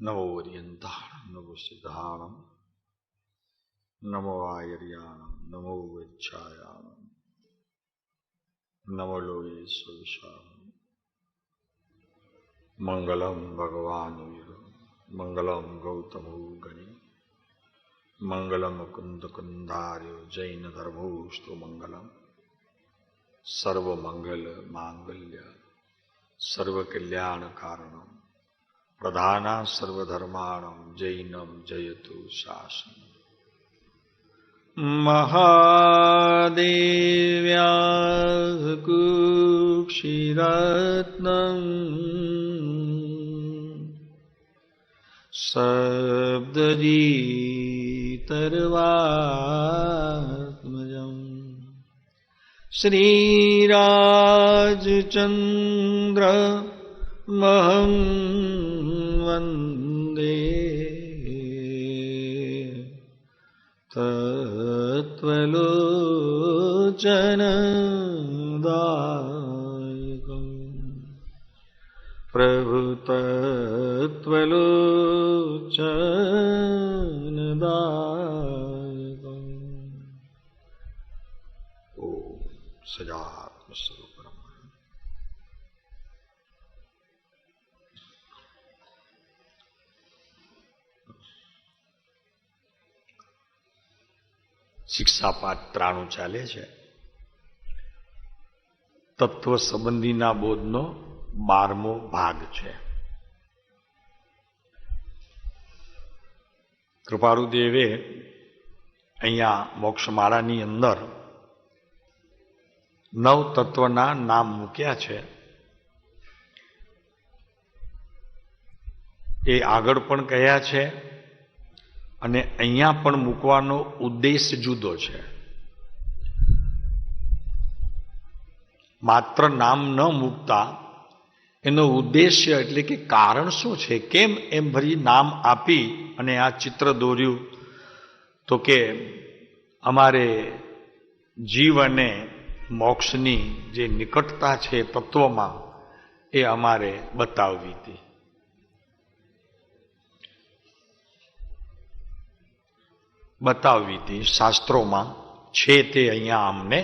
नमो ओरियंताणं नमो सिद्धाणं नमो आयर्याणं नमो वेच्छायाणं नमो लोये सुविशाणं मंगलम भगवान् वीरो मंगलम गौतमो गणि मंगलम मुकुंद कुंदार्यो जैन धर्मोस्तु मंगलम सर्वमंगल मांगल्य सर्वकल्याण कारणम प्रधाना सर्वधर्माणं जैनम जयतु शासन महादेव्या कुक्षिरत्नं सप्तजितर्वात्मजम् श्रीराजचन्द्रमहं वन्दे तत्त्वलोचनदायकम् प्रभुतत्त्वलोचनदायकम्। ओम सजात्म स्वरूप શિક્ષાપાઠ 93 ચાલે છે. તત્વ સંબંધીના બોધનો 12મો ભાગ છે. કૃપાળુદેવે અહીંયા મોક્ષમાળાની અંદર 9 તત્વના નામ મૂક્યા છે. એ આગળ પણ કહ્યા છે અને અહીંયા પણ મૂકવાનો ઉદ્દેશ જુદો છે. માત્ર નામ ન મૂકતા એનો ઉદ્દેશ્ય એટલે કે કારણ શું છે, કેમ એમ ભરી નામ આપી અને આ ચિત્ર દોર્યું, તો કે અમારે જીવ અને મોક્ષની જે નિકટતા છે તત્વમાં એ અમારે બતાવવી હતી. શાસ્ત્રોમાં છે તે અહીંયા અમને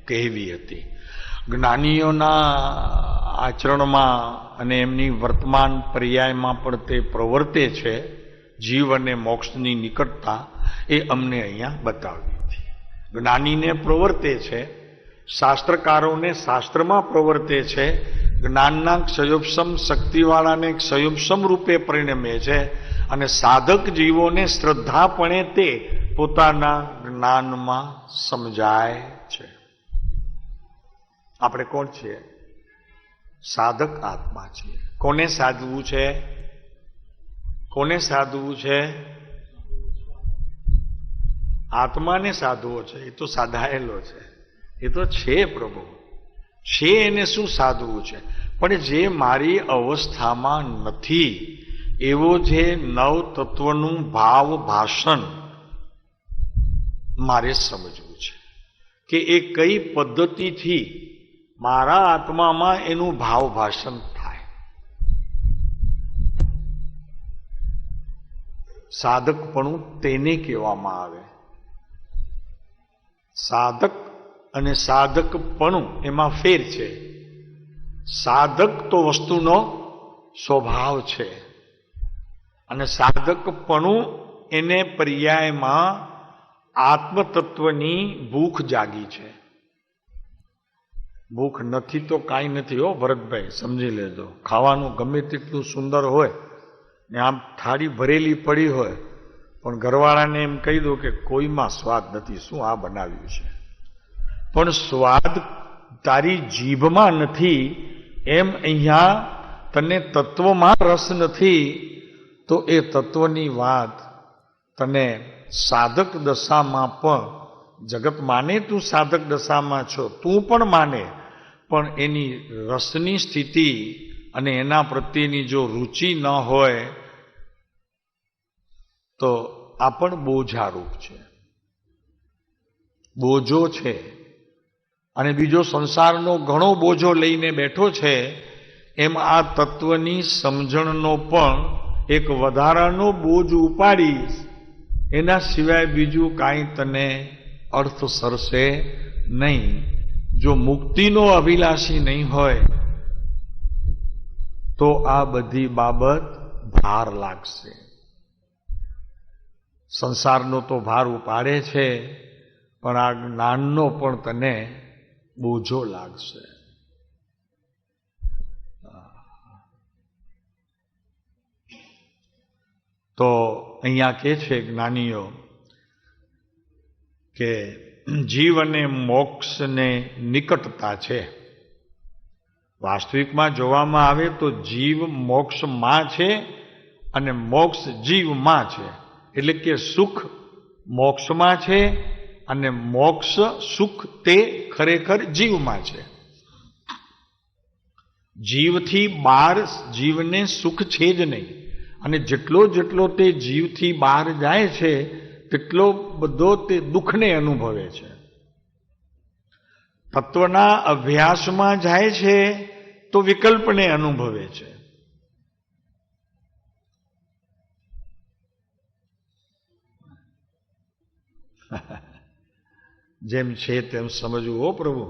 કહેવી હતી. જ્ઞાનીઓના આચરણમાં અને એમની વર્તમાન પર્યાયમાં પણ તે પ્રવર્તે છે. જીવ અને મોક્ષની નિકટતા એ અમને અહીંયા બતાવવી હતી. જ્ઞાનીને પ્રવર્તે છે, શાસ્ત્રકારોને શાસ્ત્રમાં પ્રવર્તે છે. જ્ઞાનના ક્ષયોપસમ શક્તિવાળાને ક્ષયોપસમ રૂપે પરિણમે છે અને સાધક જીવોને શ્રદ્ધાપણે તે પોતાના જ્ઞાનમાં સમજાય છે. આપણે કોણ છીએ? સાધક આત્મા છીએ. કોને સાધવું છે? કોને સાધવું છે? આત્માને સાધવો છે. એ તો સાધાયેલો છે, એ તો છે પ્રભુ છે. એને શું સાધવું છે? પણ જે મારી અવસ્થામાં નથી એવો જે 9 તત્વનું ભાવ ભાષણ મારે સમજવું છે કે એ કઈ પદ્ધતિથી મારા આત્મામાં એનું ભાવ ભાષણ થાય. સાધકપણું તેને કહેવામાં આવે. સાધક અને સાધકપણું એમાં ફેર છે. સાધક તો વસ્તુનો સ્વભાવ છે અને સાધકપણું એને પર્યાયમાં આત્મતત્વની ભૂખ જાગી છે. ભૂખ નથી તો કાંઈ નથી હો ભરતભાઈ, સમજી લેજો. ખાવાનું ગમે તેટલું સુંદર હોય ને આમ થાળી ભરેલી પડી હોય પણ ઘરવાળાને એમ કહી દો કે કોઈમાં સ્વાદ નથી, શું આ બનાવ્યું છે? પણ સ્વાદ તારી જીભમાં નથી એમ અહીંયા તને તત્વમાં રસ નથી તો એ તત્વની વાત તને સાધક દશામાં પણ, જગત માને તું સાધક દશામાં છો, તું પણ માને, પણ એની રસની સ્થિતિ અને એના પ્રત્યેની જો રુચિ ન હોય તો આ પણ બોજારૂપ છે, બોજો છે. અને બીજો સંસારનો ઘણો બોજો લઈને બેઠો છે. એમ આ તત્વની સમજણનો પણ એક વધારાનો બોજ ઉપાડીશ, એના સિવાય બીજું કાંઈ તને અર્થ સરશે નહીં. જો મુક્તિનો અભિલાષી નહીં હોય તો આ બધી બાબત ભાર લાગશે. સંસારનો તો ભાર ઉપાડે છે, પણ આ જ્ઞાનનો પણ તને બોજો લાગશે. તો અહીંયા કે છે જ્ઞાનીઓ કે જીવ અને મોક્ષને નિકટતા છે. વાસ્તવિકમાં જોવામાં આવે તો જીવ મોક્ષમાં છે અને મોક્ષ જીવમાં છે. એટલે કે સુખ મોક્ષમાં છે અને મોક્ષ સુખ તે ખરેખર જીવમાં છે. જીવથી બહાર જીવને સુખ છે જ નહીં, અને જેટલો જેટલો તે જીવથી બહાર જાય છે તેટલો બધો તે દુઃખને અનુભવે છે. તત્વના અભ્યાસમાં જાય છે તો વિકલ્પને અનુભવે છે. જેમ છે તેમ સમજવું હો પ્રભુ.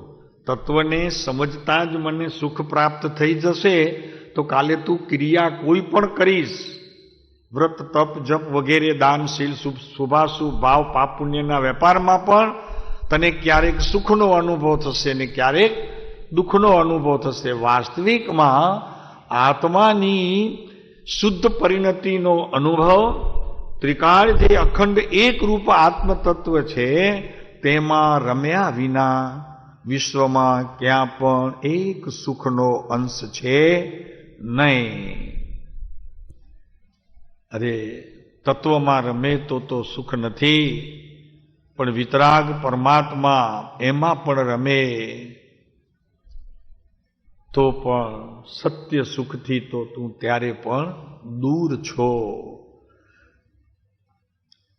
તત્વને સમજતા જ મને સુખ પ્રાપ્ત થઈ જશે તો કાલે તું ક્રિયા કોઈ પણ કરીશ, વ્રત તપ જપ વગેરે, દાન શીલ શુભાશુભ ભાવ પાપ પુણ્યના વેપારમાં પણ તને ક્યારેક સુખનો અનુભવ થશે ને ક્યારેક દુઃખનો અનુભવ થશે. વાસ્તવિકમાં આત્માની શુદ્ધ પરિણતિનો અનુભવ, ત્રિકાળ જે અખંડ એક રૂપ આત્મતત્વ છે તેમાં રમ્યા વિના વિશ્વમાં ક્યાં પણ એક સુખનો અંશ છે નહીં. અરે તત્વમાં રમે તો સુખ નથી, પણ વિતરાગ પરમાત્મા એમાં પણ રમે તો પણ સત્ય સુખથી તો તું ત્યારે પણ દૂર છો.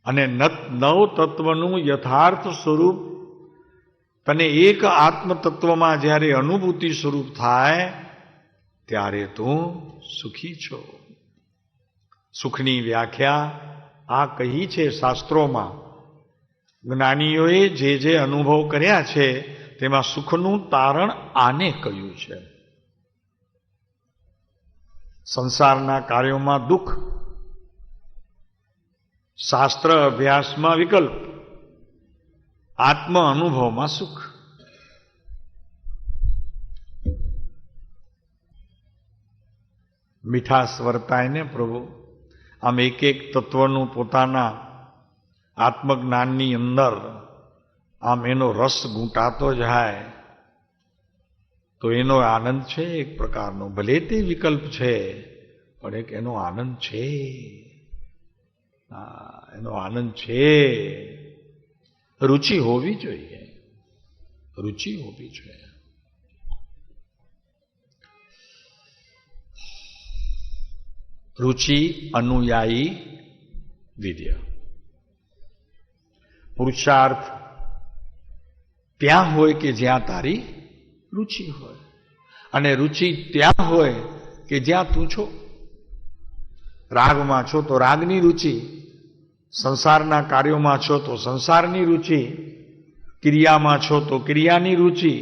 અને નવ તત્વનું યથાર્થ સ્વરૂપ તને એક આત્મતત્વમાં જ્યારે અનુભૂતિ સ્વરૂપ થાય ત્યારે તું સુખી છો. સુખની વ્યાખ્યા આ કહી છે શાસ્ત્રોમાં. જ્ઞાનીઓએ જે અનુભવ કર્યા છે તેમાં સુખનું તારણ આને કહ્યું છે. સંસારના કાર્યોમાં દુઃખ, શાસ્ત્ર અભ્યાસમાં વિકલ્પ, આત્મ અનુભવમાં સુખ. મીઠાશ વર્તાય ને પ્રભુ. આમ એક એક તત્વનું પોતાના આત્મજ્ઞાનની અંદર આમ એનો રસ ઘૂંટાતો જાય તો એનો આનંદ છે એક પ્રકારનો. ભલે તે વિકલ્પ છે પણ એક એનો આનંદ છે. એનો આનંદ છે. રુચિ હોવી જોઈએ, રુચિ હોવી જોઈએ. રુચિ અનુયાયી વિદ્ય. પુરુષાર્થ ત્યાં હોય કે જ્યાં તારી રુચિ હોય, અને રુચિ ત્યાં હોય કે જ્યાં તું છો. રાગમાં છો તો રાગની રુચિ, સંસારના કાર્યોમાં છો તો સંસારની રુચિ, ક્રિયામાં છો તો ક્રિયાની રુચિ,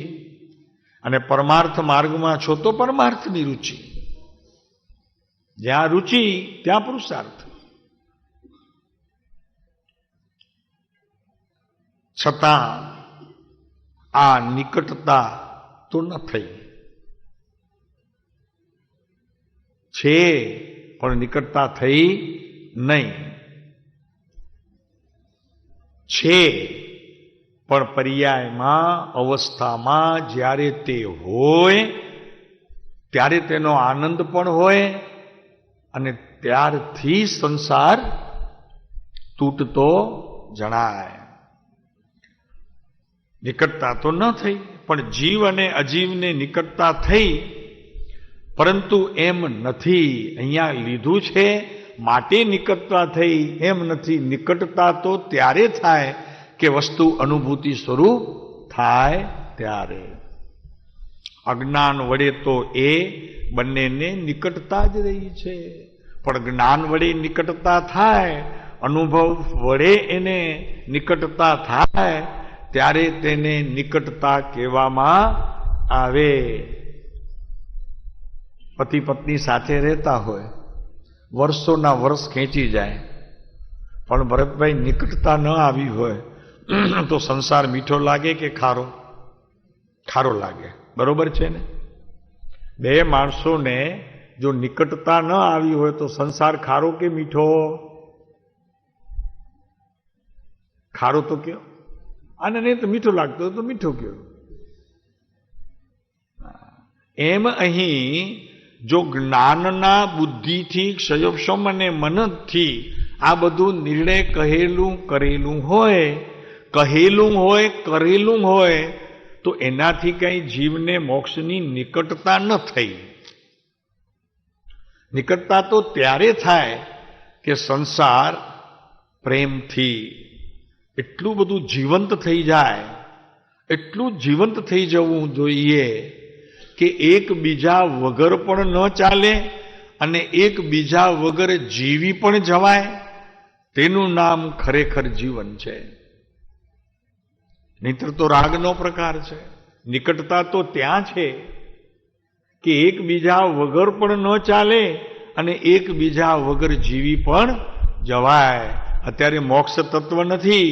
અને પરમાર્થ માર્ગમાં છો તો પરમાર્થની રુચિ. જ્યાં રુચિ ત્યાં પુરુષાર્થ. છતાં આ નિકટતા તો ન થઈ. છે પણ નિકટતા થઈ નહીં. છે પણ પર્યાયમાં, અવસ્થામાં જ્યારે તે હોય ત્યારે તેનો આનંદ પણ હોય, અને ત્યારથી સંસાર તૂટતો જણાય. નિકટતા તો ન થઈ, પણ જીવ અને અજીવને નિકટતા થઈ, પરંતુ એમ નથી. અહીંયા લીધું છે માટે નિકટતા થઈ, એમ નથી. નિકટતા તો ત્યારે થાય કે વસ્તુ અનુભૂતિ સ્વરૂપ થાય ત્યારે. અજ્ઞાન વડે તો એ બંનેને નિકટતા જ રહી છે. પણ જ્ઞાન વડે નિકટતા થાય, અનુભવ વડે એને નિકટતા થાય, ત્યારે તેને નિકટતા કહેવામાં આવે. પતિ પત્ની સાથે રહેતા હોય, વર્ષોના વર્ષ ખેંચી જાય, પણ ભરતભાઈ નિકટતા ન આવી હોય તો સંસાર મીઠો લાગે કે ખારો? ખારો લાગે. બરોબર છે ને? બે માણસોને જો નિકટતા ન આવી હોય તો સંસાર ખારો કે મીઠો? ખારો તો કયો, આને નહીં તો મીઠો લાગતો તો મીઠો કયો. એમ અહીં જો જ્ઞાનના બુદ્ધિથી, ક્ષયોક્ષમ અને મનથી આ બધું નિર્ણય કહેલું કરેલું હોય, કરેલું હોય તો એનાથી કઈ જીવને મોક્ષની નિકટતા ન થઈ. નિકટતા તો ત્યારે થાય કે સંસાર પ્રેમથી એટલું બધું જીવંત થઈ જાય, એટલું જીવંત થઈ જવું જોઈએ કે એકબીજા વગર પણ ન ચાલે અને એકબીજા વગર જીવી પણ જવાય. તેનું નામ ખરેખર જીવન છે. નહીતર તો રાગનો પ્રકાર છે. નિકટતા તો ત્યાં છે કે એકબીજા વગર પણ ન ચાલે અને એકબીજા વગર જીવી પણ જવાય. અત્યારે મોક્ષ તત્વ નથી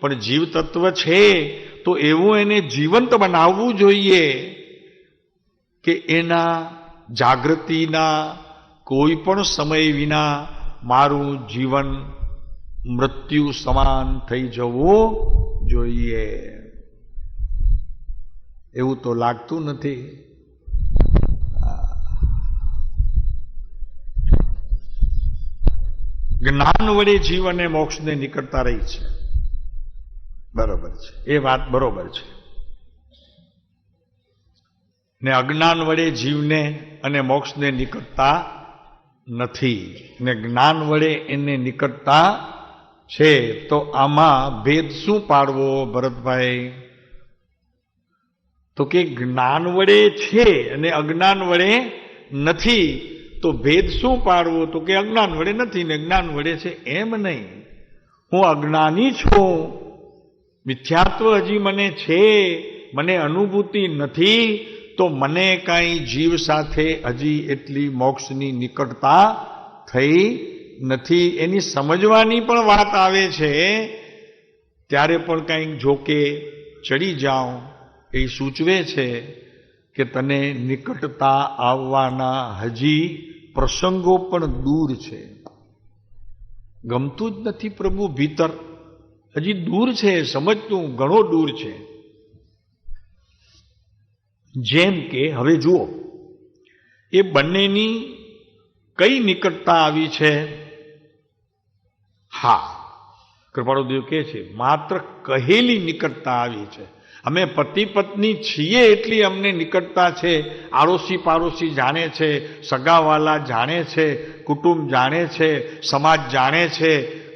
પણ જીવ તત્વ છે, તો એવું એને જીવંત બનાવવું જોઈએ કે એના જાગૃતિના કોઈ પણ સમય વિના મારું જીવન મૃત્યુ સમાન થઈ જવું જોઈએ. એવું તો લાગતું નથી. જ્ઞાન વડે જીવ અને મોક્ષને નિકટતા રહી છે. બરોબર છે, એ વાત બરોબર છે. ને અજ્ઞાન વડે જીવને અને મોક્ષને નિકટતા નથી, ને જ્ઞાન વડે એને નિકટતા છે. તો આમાં ભેદ શું પાડવો ભરતભાઈ? તો કે જ્ઞાન વડે છે અને અજ્ઞાન વડે નથી, તો ભેદ શું પાડવો? તો કે અજ્ઞાન વડે નથી ને જ્ઞાન વડે છે. એમ નહીં, હું અજ્ઞાની છું, મિથ્યાત્વ હજી મને છે, મને અનુભૂતિ નથી, તો મને કાંઈ જીવ સાથે હજી એટલી મોક્ષની નિકટતા થઈ નથી. એની સમજવાની પણ વાત આવે છે ત્યારે પણ કંઈક જોકે ચડી જાઉં એ સૂચવે છે કે તને નિકટતા આવવાના હજી પ્રસંગો પણ દૂર છે. ગમતું જ નથી પ્રભુ ભીતર, હજી દૂર છે, સમજતું ઘણો દૂર છે. જેમ કે હવે જુઓ, એ બંનેની કઈ નિકટતા આવી છે? હા, કૃપાળુદેવ કહે છે માત્ર કહેલી નિકટતા આવી છે. અમે પતિ પત્ની છીએ એટલી અમને નિકટતા છે. આડોશી પાડોશી જાણે છે, સગાવાલા જાણે છે, કુટુંબ જાણે છે, સમાજ જાણે છે,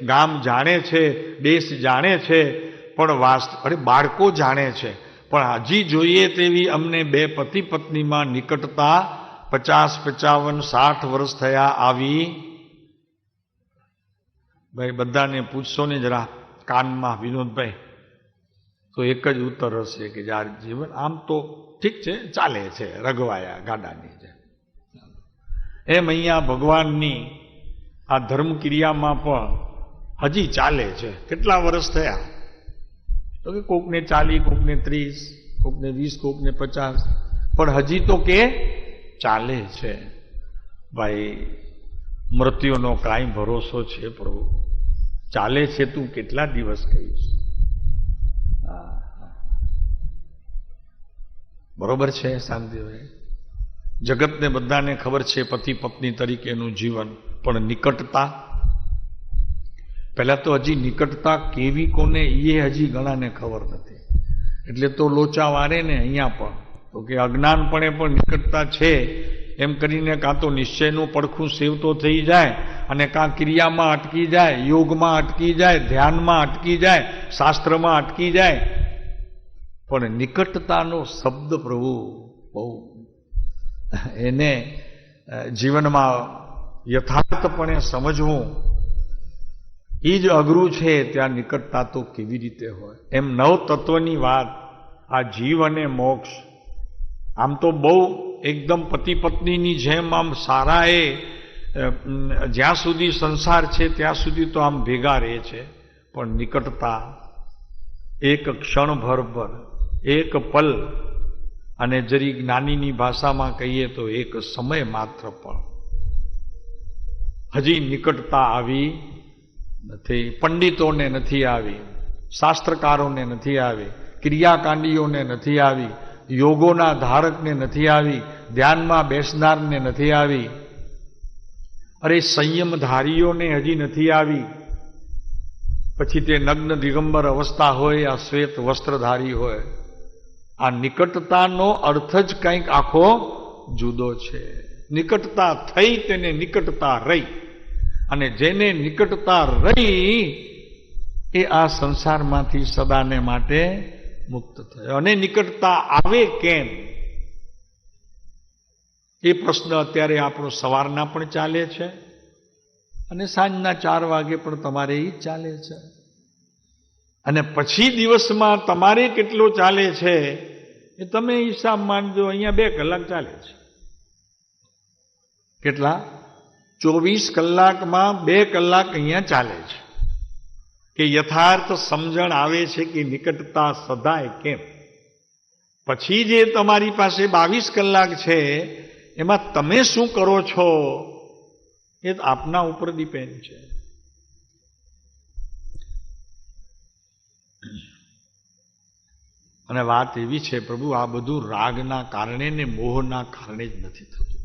ગામ જાણે છે, દેશ જાણે છે, પણ બાળકો જાણે છે. પણ હજી જોઈએ તેવી અમને બે પતિ પત્નીમાં નિકટતા 50, 55, 60 વર્ષ થયા આવી. ભાઈ બધાને પૂછશો ને જરા કાનમાં વિનોદભાઈ, તો એક જ ઉત્તર હશે કે યાર જીવન આમ તો ઠીક છે, ચાલે છે, રગવાયા ગાડાની છે. એમ અહીંયા ભગવાનની આ ધર્મ ક્રિયામાં પણ હજી ચાલે છે. કેટલા વર્ષ થયા? તો કે કોકને 40, કોકને 30, કોકને 20, કોકને 50, પણ હજી તો કે ચાલે છે. ભાઈ મૃત્યુનો કાંઈ ભરોસો છે પ્રભુ? ચાલે છે તું કેટલા દિવસ કહીશ? બરોબર છે શાંતિભાઈ? જગતને બધાને ખબર છે પતિ પત્ની તરીકેનું જીવન, પણ નિકટતા પહેલા તો હજી નિકટતા કેવી કોને એ હજી ઘણાને ખબર નથી. એટલે તો લોચા વારે ને અહીંયા પણ તો કે અજ્ઞાનપણે પણ નિકટતા છે એમ કરીને કાં તો નિશ્ચયનું પડખું સેવતો થઈ જાય અને કાં ક્રિયામાં અટકી જાય, યોગમાં અટકી જાય, ધ્યાનમાં અટકી જાય, શાસ્ત્રમાં અટકી જાય. પણ નિકટતાનો શબ્દ પ્રભુ બહુ એને જીવનમાં યથાર્થપણે સમજવું એ જ અઘરું છે. ત્યાં નિકટતા તો કેવી રીતે હોય? એમ નવ તત્વની વાત, આ જીવ અને મોક્ષ આમ તો બહુ એકદમ પતિ પત્નીની જેમ આમ સારા એ જ્યાં સુધી સંસાર છે ત્યાં સુધી તો આમ ભેગા રહે છે, પણ નિકટતા એક ક્ષણભર પર, એક પલ, અને જરી જ્ઞાનીની ભાષામાં કહીએ તો એક સમય માત્ર પણ હજી નિકટતા આવી નથી. પંડિતોને નથી આવી, શાસ્ત્રકારોને નથી આવી, ક્રિયાકાંડીઓને નથી આવી, યોગોના ધારકને નથી આવી, ધ્યાનમાં બેસનારને નથી આવી, અરે સંયમધારીઓને હજી નથી આવી. પછી તે નગ્ન દિગંબર અવસ્થા હોય, આ શ્વેત વસ્ત્રધારી હોય. આ નિકટતાનો અર્થ જ કંઈક આખો જુદો છે. નિકટતા થઈ તેને નિકટતા રહી, અને જેને નિકટતા રહી એ આ સંસારમાંથી સદાને માટે મુક્ત થયો. અને નિકટતા આવે કેમ એ પ્રશ્ન અત્યારે આપણો સવારના પણ ચાલે છે અને સાંજના 4 વાગે પણ તમારે એ ચાલે છે. અને પછી દિવસમાં તમારે કેટલો ચાલે છે એ તમે હિસાબ માનજો. અહીંયા 2 કલાક ચાલે છે. કેટલા? 24 કલાકમાં 2 કલાક અહીંયા ચાલે છે. કે યથાર્થ સમજણ આવે છે કે નિકટતા સદાય કેમ. પછી જે તમારી પાસે 22 કલાક છે એમાં તમે શું કરો છો એ આપના ઉપર ડિપેન્ડ છે. અને વાત એવી છે પ્રભુ, આ બધું રાગના કારણે ને મોહના કારણે જ નથી થતું.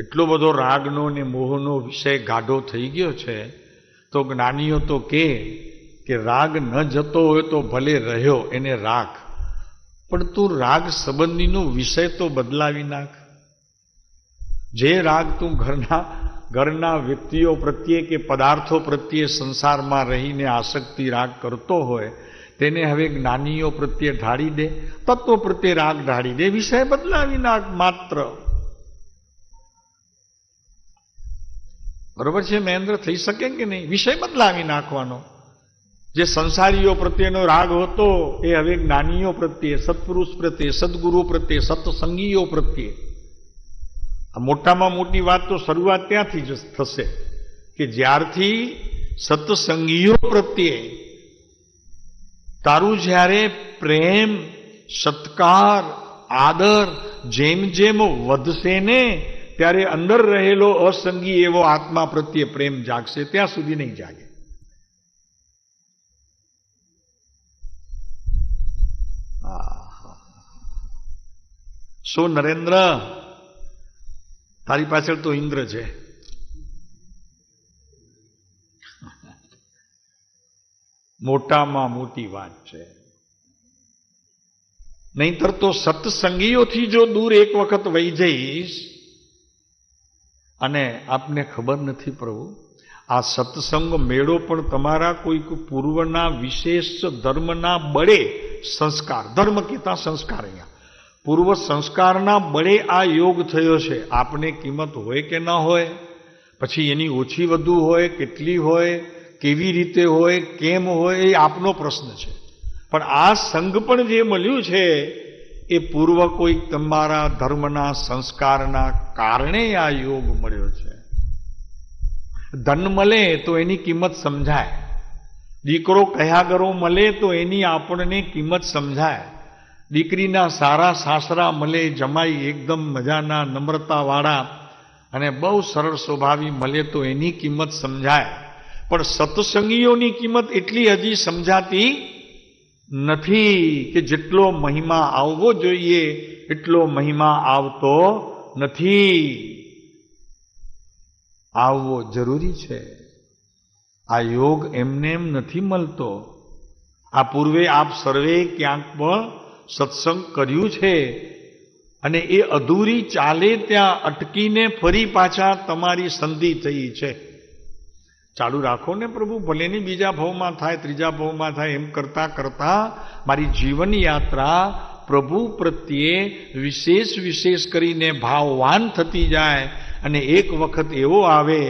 એટલો બધો રાગનો ને મોહનો વિષય ગાઢો થઈ ગયો છે તો જ્ઞાનીઓ તો કે રાગ ન જતો હોય તો ભલે રહ્યો એને રાખ, પણ તું રાગ સંબંધીનો વિષય તો બદલાવી નાખ. જે રાગ તું ઘરના વ્યક્તિઓ પ્રત્યે કે પદાર્થો પ્રત્યે સંસારમાં રહીને આસક્તિ રાગ કરતો હોય તેને હવે જ્ઞાનીઓ પ્રત્યે ઢાળી દે, તત્વ પ્રત્યે રાગ ઢાળી દે, વિષય બદલાવી નાખ માત્ર. બરોબર છે મહેન્દ્ર? થઈ શકે કે નહીં? વિષય બદલાવી નાખવાનો. જે સંસારીઓ પ્રત્યેનો રાગ હતો એ હવે જ્ઞાનીઓ પ્રત્યે, સત્પુરુષ પ્રત્યે, સદગુરુ પ્રત્યે, સત્સંગીઓ પ્રત્યે. આ મોટામાં મોટી વાત તો શરૂઆત ત્યાંથી જ થશે કે જ્યારથી સત્સંગીઓ પ્રત્યે તારું જ્યારે પ્રેમ, સત્કાર, આદર જેમ જેમ વધશે ને ત્યારે અંદર રહેલો અસંગી એવો આત્મા પ્રત્યે પ્રેમ જાગશે. ત્યાં સુધી નહીં જાગે. શું નરેન્દ્ર, તારી પાછળ તો ઇન્દ્ર છે. મોટામાં મોટી વાત છે. નહીંતર તો સત્સંગીઓથી જો દૂર એક વખત વહી જઈશ, અને આપને ખબર નથી પ્રભુ, આ સત્સંગ મેળો પણ તમારા કોઈક પૂર્વના વિશેષ ધર્મના બળે સંસ્કાર, ધર્મ કહેતા સંસ્કાર, અહીંયા પૂર્વ સંસ્કારના બળે આ યોગ થયો છે. આપને કિંમત હોય કે ન હોય, પછી એની ઓછી વધુ હોય, કેટલી હોય, કેવી રીતે હોય, કેમ હોય, એ આપનો પ્રશ્ન છે. પણ આ સંઘ પણ જે મળ્યું છે એ પૂર્વ કોઈક તમારા ધર્મના સંસ્કારના કારણે આ યોગ મળ્યો છે. ધન મળે તો એની કિંમત સમજાય, દીકરો કયાગરો મળે તો એની આપણને કિંમત સમજાય, દીકરીના સારા સાસરા મળે, જમાઈ એકદમ મજાના નમ્રતાવાળા અને બહુ સરળ સ્વભાવી મળે તો એની કિંમત સમજાય. પણ સત્સંગીઓની કિંમત એટલી હજી સમજાતી નથી કે જેટલો મહિમા આવવો જોઈએ એટલો મહિમા આવતો નથી. આવવો જરૂરી છે. આ યોગ એમને એમ નથી મળતો. આ પૂર્વે આપ સર્વે ક્યાંક પણ સત્સંગ કર્યું છે અને એ અધૂરી ચાલે ત્યાં અટકીને ફરી પાછા તમારી સંધિ થઈ છે. ચાલુ રાખો ને પ્રભુ, ભલે ની બીજા ભાવમાં થાય, ત્રીજા ભાવમાં થાય, એમ કરતા કરતા મારી જીવન યાત્રા પ્રભુ પ્રત્યે વિશેષ કરીને ભાવવાન થતી જાય અને એક વખત એવો આવે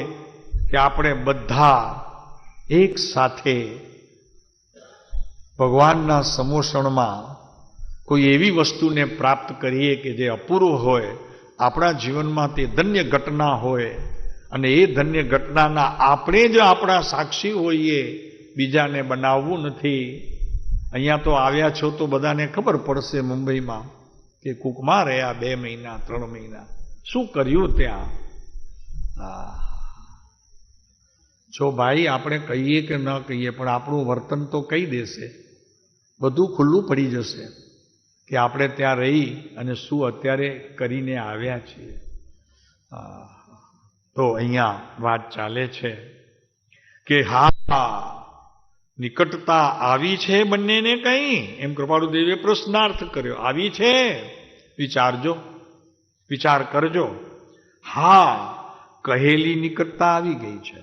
કે આપણે બધા એક સાથે ભગવાનના સમોષણમાં કોઈ એવી વસ્તુને પ્રાપ્ત કરીએ કે જે અપૂર્વ હોય, આપણા જીવનમાં તે ધન્ય ઘટના હોય, અને એ ધન્ય ઘટનાના આપણે જ આપણા સાક્ષી હોઈએ, બીજાને બનાવવું નથી. અહીંયા તો આવ્યા છો તો બધાને ખબર પડશે મુંબઈમાં કે કુકમાં રહ્યા 2 મહિના 3 મહિના, શું કર્યું ત્યાં. જો ભાઈ આપણે કહીએ કે ન કહીએ, પણ આપણું વર્તન તો કહી દેશે, બધું ખુલ્લું પડી જશે કે આપણે ત્યાં રહી અને શું અત્યારે કરીને આવ્યા છીએ. તો અહીંયા વાત ચાલે છે કે હા, નિકટતા આવી છે બંનેને કઈ, એમ કૃપાળુદેવે પ્રશ્નાર્થ કર્યો. આવી છે, વિચારજો, વિચાર કરજો. હા, કહેલી નિકટતા આવી ગઈ છે,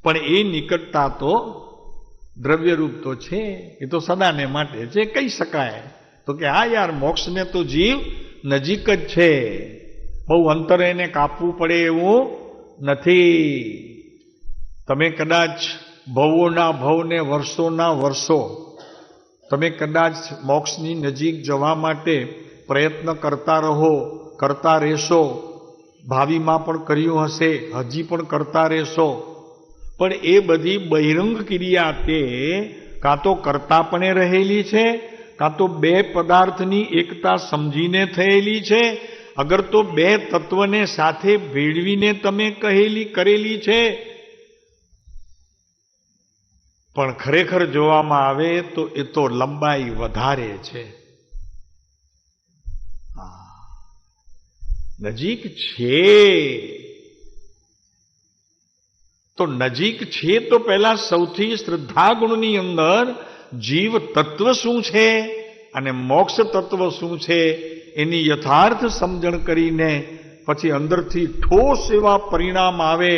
પણ એ નિકટતા તો દ્રવ્યરૂપ તો છે, એ તો સદાને માટે છે, કહી શકાય. તો કે હા યાર, મોક્ષને તો જીવ નજીક જ છે, બહુ અંતર એને કાપવું પડે એવું નથી. તમે કદાચ ભવોના ભવને વર્ષોના વર્ષો તમે કદાચ મોક્ષની નજીક જવા માટે પ્રયત્ન કરતા રહેશો, ભાવિમાં પણ કર્યું હશે, હજી પણ કરતા રહેશો, પણ એ બધી બહિરંગ ક્રિયા તે કાં તો કરતાપણે રહેલી છે, કાં તો 2 પદાર્થની એકતા સમજીને થયેલી છે, અગર તો 2 તત્વને સાથે ભેળવીને તમે કરેલી છે. પણ ખરેખર જોવામાં આવે તો એ તો લંબાઈ વધારે છે. નજીક છે તો નજીક છે તો પહેલા સૌથી શ્રદ્ધા ગુણની અંદર જીવ તત્વ શું છે અને મોક્ષ તત્વ શું છે એની યથાર્થ સમજણ કરીને પછી અંદરથી ઠોસ એવા પરિણામ આવે.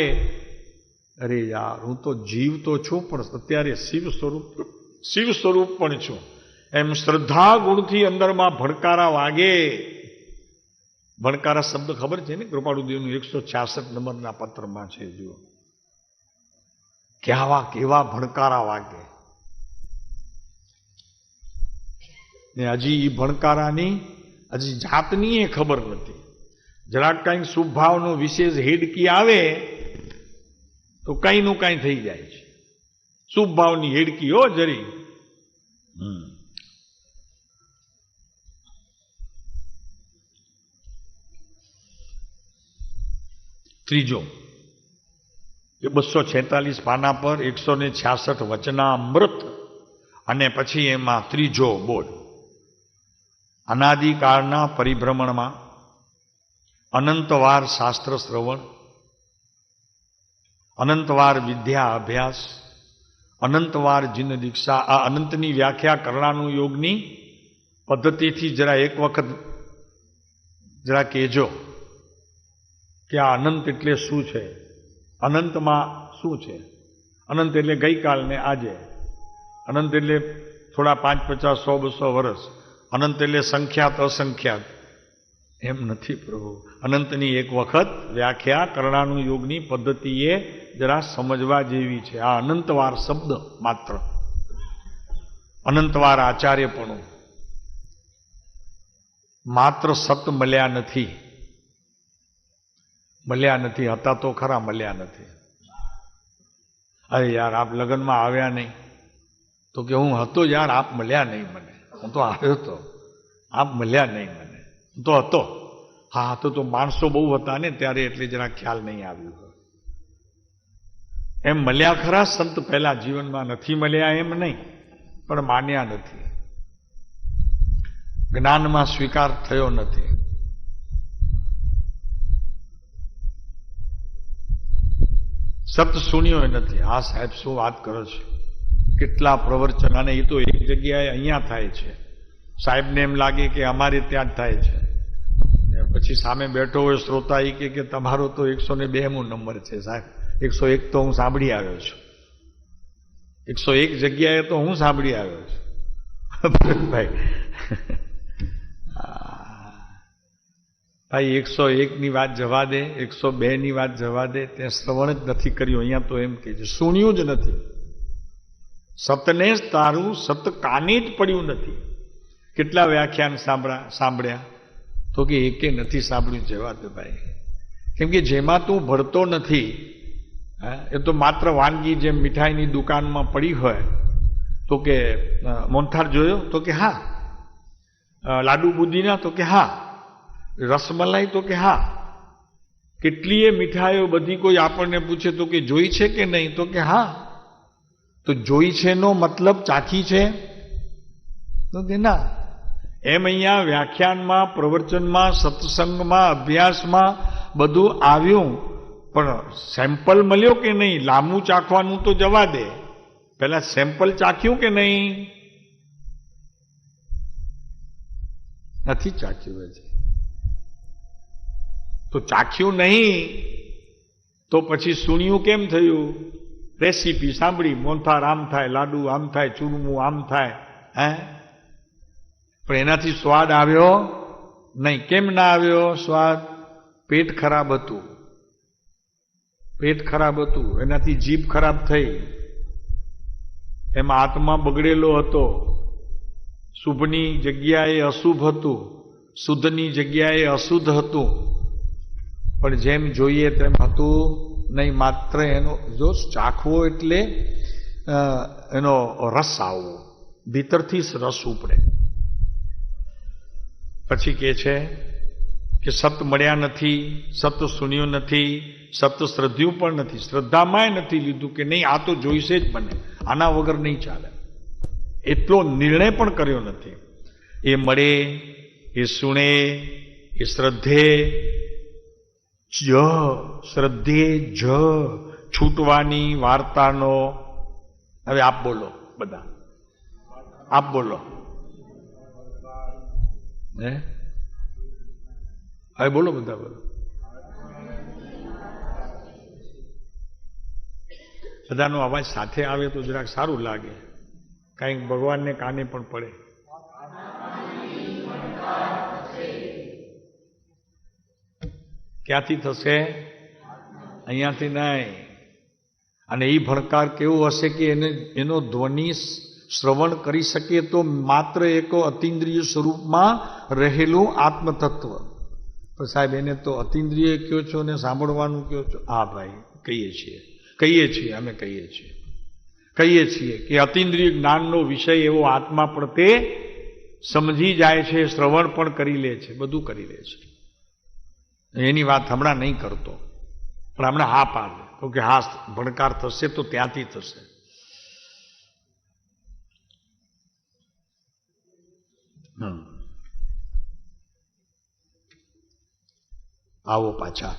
અરે યાર, હું તો જીવ તો છું, પણ અત્યારે શિવ સ્વરૂપ પણ છું, એમ શ્રદ્ધા ગુણથી અંદરમાં ભણકારા વાગે. ભણકારા શબ્દ ખબર છે ને, કૃપાળુદેવનું 166 નંબરના પત્રમાં છે. જુઓ કેવા ભણકારા વાગે. ને હજી એ ભણકારાની હજી જાતની એ ખબર નથી. જરાક કંઈક શુભભાવનો વિશેષ હેડકી આવે તો કંઈનું કંઈ થઈ જાય છે. શુભભાવની હેડકી હો જરી. ત્રીજો, એ 246 પાના પર 166 વચનામૃત, અને પછી એમાં ત્રીજો બોલ. અનાદિકાળના પરિભ્રમણમાં અનંતવાર શાસ્ત્ર શ્રવણ, અનંતવાર વિદ્યા અભ્યાસ, અનંતવાર જીન દીક્ષા. આ અનંતની વ્યાખ્યા કરણાનું યોગની પદ્ધતિથી જરા એક વખત જરા કહેજો કે આ અનંત એટલે શું છે, અનંતમાં શું છે. અનંત એટલે ગઈકાલ ને આજે, અનંત એટલે થોડા 5, 50, 100, 200 વર્ષ, અનંત એટલે સંખ્યાત અસંખ્યાત, એમ નથી પ્રભુ. અનંતની એક વખત વ્યાખ્યા કરણાનું યોગની પદ્ધતિએ જરા સમજવા જેવી છે. આ અનંતવાર શબ્દ માત્ર, અનંતવાર આચાર્યપણું માત્ર સત મળ્યા નથી, હતા તો ખરા, મળ્યા નથી. અરે યાર, આપ લગ્નમાં આવ્યા નહીં, તો કે હું હતો યાર, આપ મળ્યા નહીં મને, હું તો આવ્યો તો, આપ મળ્યા નહીં મને, હું તો હતો. હા, તો માણસો બહુ હતા ને ત્યારે, એટલે જરા ખ્યાલ નહીં આવ્યું. એમ મળ્યા ખરા સંત પહેલા જીવનમાં, નથી મળ્યા એમ નહીં, પણ માન્યા નથી, જ્ઞાનમાં સ્વીકાર થયો નથી. સત સુન્યો નથી. હા સાહેબ, શું વાત કરો છો, કેટલા પ્રવચન, અને એ તો એક જગ્યાએ અહીંયા થાય છે. સાહેબને એમ લાગે કે અમારે ત્યાં જ થાય છે, પછી સામે બેઠો હોય શ્રોતા, એ કે તમારો તો 102મો નંબર છે સાહેબ, 101 તો હું સાંભળી આવ્યો છું, 101 જગ્યાએ તો હું સાંભળી આવ્યો છું. ભાઈ ભાઈ 101ની વાત જવા દે, 102ની વાત જવા દે, ત્યાં શ્રવણ જ નથી કર્યું. અહીંયા તો એમ કે છે સુણ્યું જ નથી. સતને તારું સત કાને જ પડ્યું નથી. કેટલા વ્યાખ્યાન સાંભળ્યા તો કે એકે નથી સાંભળ્યું. જવા દે ભાઈ, કેમ કે જેમાં તું ભળતો નથી, એ તો માત્ર વાનગી જેમ મીઠાઈની દુકાનમાં પડી હોય તો કે મોહનથાળ જોયો તો કે હા, લાડુ બુંદીના તો કે હા, રસમલાઈ તો કે હા, કેટલીય મીઠાઈઓ બધી કોઈ આપણને પૂછે તો કે જોઈ છે કે નહીં તો કે હા. તો જોઈ છે નો મતલબ ચાખી છે તો કે ના. એમ અહીંયા વ્યાખ્યાનમાં, પ્રવચનમાં, સત્સંગમાં, અભ્યાસમાં બધું આવ્યું, પણ સેમ્પલ મળ્યો કે નહીં? લાંબુ ચાખવાનું તો જવા દે, પહેલા સેમ્પલ ચાખ્યું કે નહીં? નથી ચાખ્યું. છે તો ચાખ્યું નહીં તો પછી સુણ્યું કેમ થયું? રેસીપી સાંભળી, મોહનથાળ આમ થાય, લાડુ આમ થાય, ચૂરમું આમ થાય, પણ એનાથી સ્વાદ આવ્યો નહીં. કેમ ના આવ્યો સ્વાદ? પેટ ખરાબ હતું. પેટ ખરાબ હતું, એનાથી જીભ ખરાબ થઈ, એમાં આત્મા બગડેલો હતો. શુભની જગ્યાએ અશુભ હતું, શુદ્ધની જગ્યાએ અશુદ્ધ હતું. પણ જેમ જોઈએ તેમ હતું નહીં. માત્ર એનો જો ચાખવો એટલે એનો રસ આવવો, ભીતરથી રસ ઉપડે. પછી કે છે કે સત મળ્યા નથી, સત સુન્યું નથી, સત શ્રદ્ધ્યું પણ નથી. શ્રદ્ધામાંય નથી લીધું કે નહીં આ તો જોઈશે જ મને, આના વગર નહીં ચાલે. એટલો નિર્ણય પણ કર્યો નથી. એ મળે, એ સુણે, એ શ્રદ્ધે જ છૂટવાની વાર્તાનો. હવે આપ બોલો, બધા આપ બોલો. હવે બોલો, બધા બોલો. બધાનો અવાજ સાથે આવે તો જરાક સારું લાગે, કંઈક ભગવાનને કાને પણ પડે. ક્યાંથી થશે? અહીંયાથી નહીં. અને એ ભણકાર કેવું હશે કે એનો ધ્વનિ શ્રવણ કરી શકે તો માત્ર એક અતિન્દ્રિય સ્વરૂપમાં રહેલું આત્મતત્વ. તો સાહેબ એને તો અતિન્દ્રિય કયો છો ને સાંભળવાનું કયો છો? હા ભાઈ, કહીએ છીએ અમે કહીએ છીએ કે અતિન્દ્રિય જ્ઞાનનો વિષય એવો આત્મા પણ તે સમજી જાય છે, શ્રવણ પણ કરી લે છે, બધું કરી લે છે. એની વાત હમણાં નહીં કરતો, પણ હમણાં હા પાડે તો કે હા ભણકાર થશે તો ત્યાંથી થશે. આવો પાછા.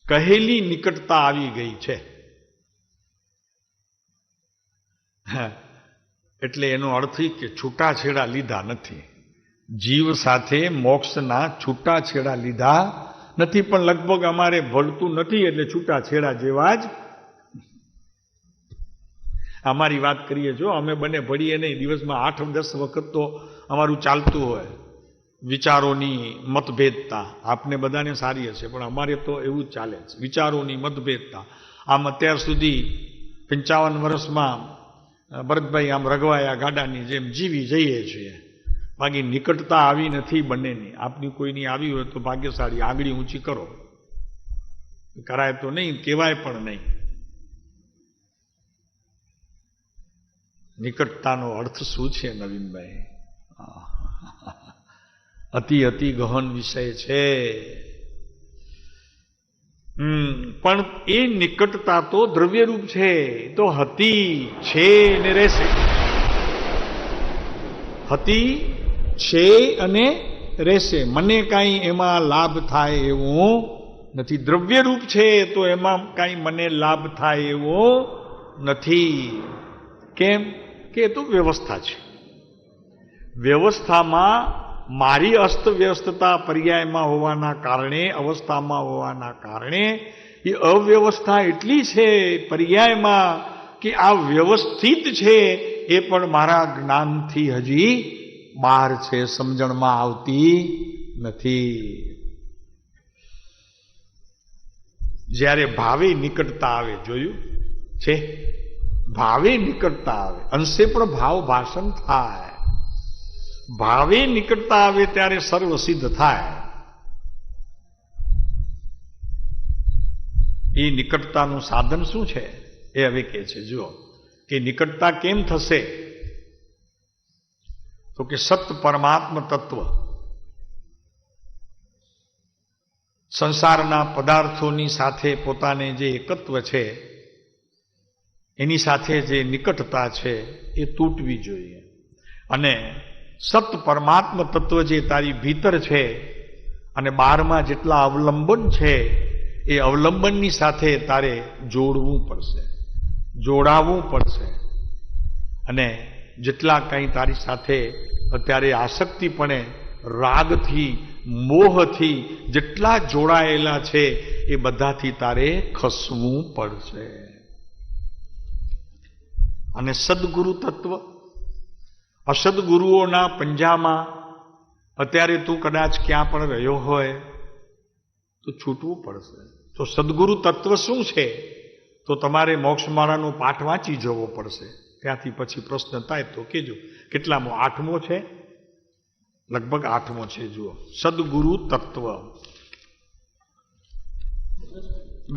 કહેલી નિકટતા આવી ગઈ છે. એટલે એનો અર્થ કે છૂટાછેડા લીધા નથી. જીવ સાથે મોક્ષના છૂટાછેડા લીધા નથી, પણ લગભગ અમારે ભળતું નથી એટલે છૂટાછેડા જેવા જ. અમારી વાત કરીએ, જો અમે બંને ભળીએ નહીં, દિવસમાં 8-10 વખત તો અમારું ચાલતું હોય. વિચારોની મતભેદતા આપને બધાને સારી હશે, પણ અમારે તો એવું જ ચાલે છે, વિચારોની મતભેદતા. આમ અત્યાર સુધી 55 વર્ષમાં ભરતભાઈ આમ રગવાયા ગાડાની જેમ જીવી જઈએ છીએ. બાકી નિકટતા આવી નથી બંનેની. આપની કોઈની આવી હોય તો ભાગ્યશાળી, આંગળી ઊંચી કરો. કરાય તો નહીં, કહેવાય પણ નહીં. નિકટતાનો અર્થ શું છે નવીનભાઈ? અતિ ગહન વિષય છે. પણ એ નિકટતા તો દ્રવ્યરૂપ છે, તો હતી, છે અને રહેશે. હતી, છે અને રહેશે. મને કાંઈ એમાં લાભ થાય એવું નથી. દ્રવ્યરૂપ છે તો એમાં કાંઈ મને લાભ થાય એવો નથી. કેમ કે એ તો વ્યવસ્થા છે. વ્યવસ્થામાં મારી અસ્તવ્યસ્તતા પર્યાયમાં હોવાના કારણે, અવસ્થામાં હોવાના કારણે એ અવ્યવસ્થા એટલી છે પર્યાયમાં કે આ વ્યવસ્થિત છે એ પણ મારા જ્ઞાનથી હજી બહાર છે, સમજણમાં આવતી નથી. જ્યારે ભાવે નિકટતા આવે, જોયું છે? ભાવે નિકટતા આવે, અંશે પણ ભાવ ભાષણ થાય. ભાવે નિકટતા આવે ત્યારે સર્વ સિદ્ધ થાય. એ નિકટતાનું સાધન શું છે એ હવે કહે છે. જુઓ કે નિકટતા કેમ થશે, તો કે સત પરમાત્મ તત્વ સંસારના પદાર્થોની સાથે પોતાને જે એકત્વ છે એની સાથે જે નિકટતા છે એ તૂટવી જોઈએ. અને સત પરમાત્મ તત્વ જે તારી ભીતર છે અને બહારમાં જેટલા અવલંબન છે એ અવલંબનની સાથે તારે જોડવું પડશે, જોડાવવું પડશે. અને જેટલા કંઈ તારી સાથે અત્યારે આસક્તિપણે રાગથી મોહથી જેટલા જોડાયેલા છે એ બધાથી તારે ખસવું પડશે. અને સદગુરુ તત્વ, અસદગુરુઓના પંજામાં અત્યારે તું કદાચ ક્યાં પણ રહ્યો હોય તો છૂટવું પડશે. તો સદગુરુ તત્વ શું છે, તો તમારે મોક્ષમાળાનો પાઠ વાંચી જવો પડશે. ત્યાંથી પછી પ્રશ્ન થાય તો કેજો. કેટલામો? 8મો છે, લગભગ 8મો છે. જુઓ, સદગુરુ તત્વ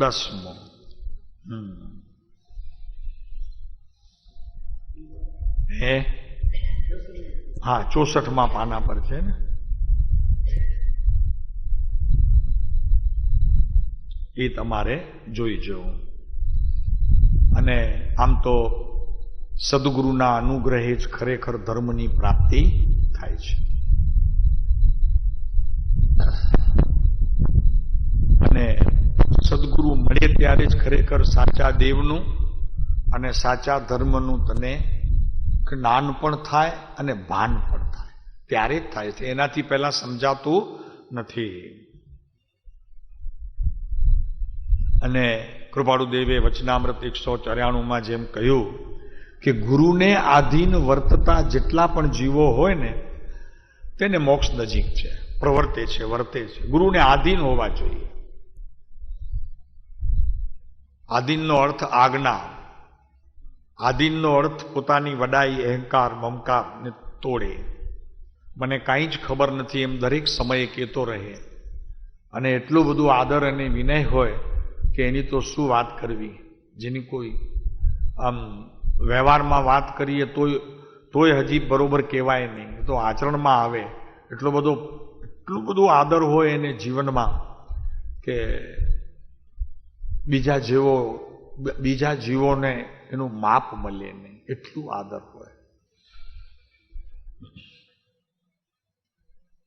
10મો. હા, 64મા પાના પર છે ને. એ તમારે જોઈ જવું. અને આમ તો સદગુરુના અનુગ્રહે જ ખરેખર ધર્મની પ્રાપ્તિ થાય છે. અને સદગુરુ મળે ત્યારે જ ખરેખર સાચા દેવનું અને સાચા ધર્મનું તને જ્ઞાન પણ થાય અને ભાન પણ થાય. ત્યારે જ થાય છે, એનાથી પહેલા સમજાતું નથી. અને કૃપાળુદેવે વચનામૃત 194માં જેમ કહ્યું કે ગુરુને આધીન વર્તતા જેટલા પણ જીવો હોય ને તેને મોક્ષ નજીક છે, પ્રવર્તે છે, વર્તે છે. ગુરુને આધીન હોવા જોઈએ. આધીનનો અર્થ આજ્ઞા, આધીનનો અર્થ પોતાની વડાઈ, અહંકાર, મમકાર ને તોડે. મને કાંઈ જ ખબર નથી એમ દરેક સમયે કહેતો રહે. અને એટલું બધું આદર અને વિનય હોય કે એની તો શું વાત કરવી, જેની કોઈ આમ વ્યવહારમાં વાત કરીએ તોય હજી બરોબર કહેવાય નહીં, તો આચરણમાં આવે. એટલું બધું આદર હોય એને જીવનમાં કે બીજા જીવોને એનું માપ મળે નહીં, એટલું આદર હોય.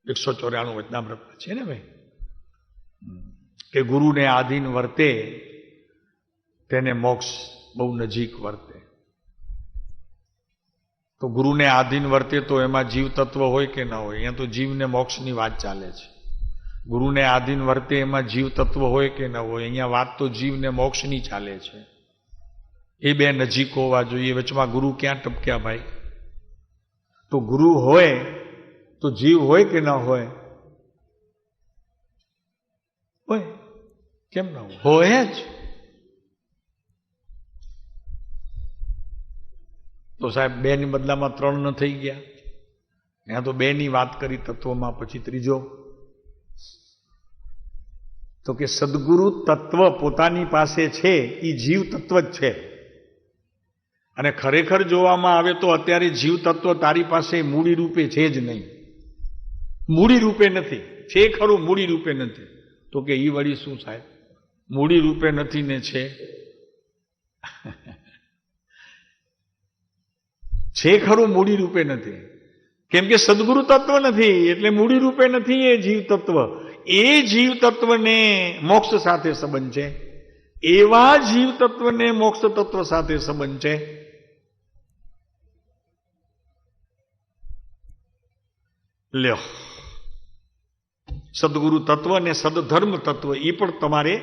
194 વચનામૃત છે ને ભાઈ, કે ગુરુને આધીન વર્તે તેને મોક્ષ બહુ નજીક વર્તે. તો ગુરુને આધીન વર્તે તો એમાં જીવ તત્વ હોય કે ના હોય? અહીંયા તો જીવને મોક્ષની વાત ચાલે છે. ગુરુને આધીન વર્તે એમાં જીવ તત્વ હોય કે ના હોય? અહીંયા વાત તો જીવને મોક્ષની ચાલે છે. એ બે નજીક હોવા જોઈએ. વચમાં ગુરુ ક્યાં ટપક્યા ભાઈ? તો ગુરુ હોય તો જીવ હોય કે ના હોય? હોય. કેમ ના હોય? જ તો સાહેબ 2 ની બદલામાં 3 ન થઈ ગયા? ત્યાં તો 2 ની વાત કરી તત્વમાં, પછી ત્રીજો તો કે સદગુરુ તત્વ પોતાની પાસે છે એ જીવ તત્વ જ છે. અને ખરેખર જોવામાં આવે તો અત્યારે જીવ તત્વ તારી પાસે મૂડી રૂપે છે જ નહીં. મૂડી રૂપે નથી, છે ખરું, મૂડી રૂપે નથી. તો કે ઈ વળી શું સાહેબ? મૂડી રૂપે નથી ને છે ખરું, મૂડી રૂપે નથી. કેમ કે સદગુરુ તત્વ નથી એટલે મૂડી રૂપે નથી એ જીવ તત્વ. એ જીવ તત્વને મોક્ષ સાથે સંબંધ છે, એવા જીવ તત્વને મોક્ષ તત્વ સાથે સંબંધ છે. લ્યો, સદગુરુ તત્વ અને સદધર્મ તત્વ એ પણ તમારે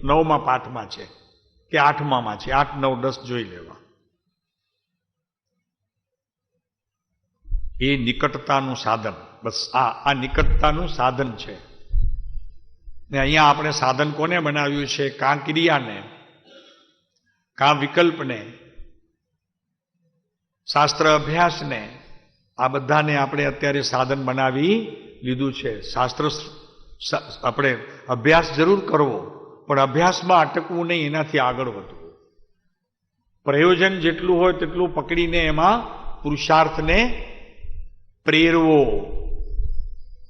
9મા પાઠમાં છે કે 8મામાં છે. 8, 9, 10 જોઈ લેવા. એ નિકટતાનું સાધન. બસ આ નિકટતાનું સાધન છે. ને અહીંયા આપણે સાધન કોને બનાવ્યું છે? કાં ક્રિયાને, કાં વિકલ્પને, શાસ્ત્ર અભ્યાસને, આ બધાને આપણે અત્યારે સાધન બનાવી લીધું છે. શાસ્ત્ર આપણે અભ્યાસ જરૂર કરવો, પણ અભ્યાસમાં અટકવું નહીં, એનાથી આગળ વધવું. પ્રયોજન જેટલું હોય તેટલું પકડીને એમાં પુરુષાર્થને પ્રેરવો.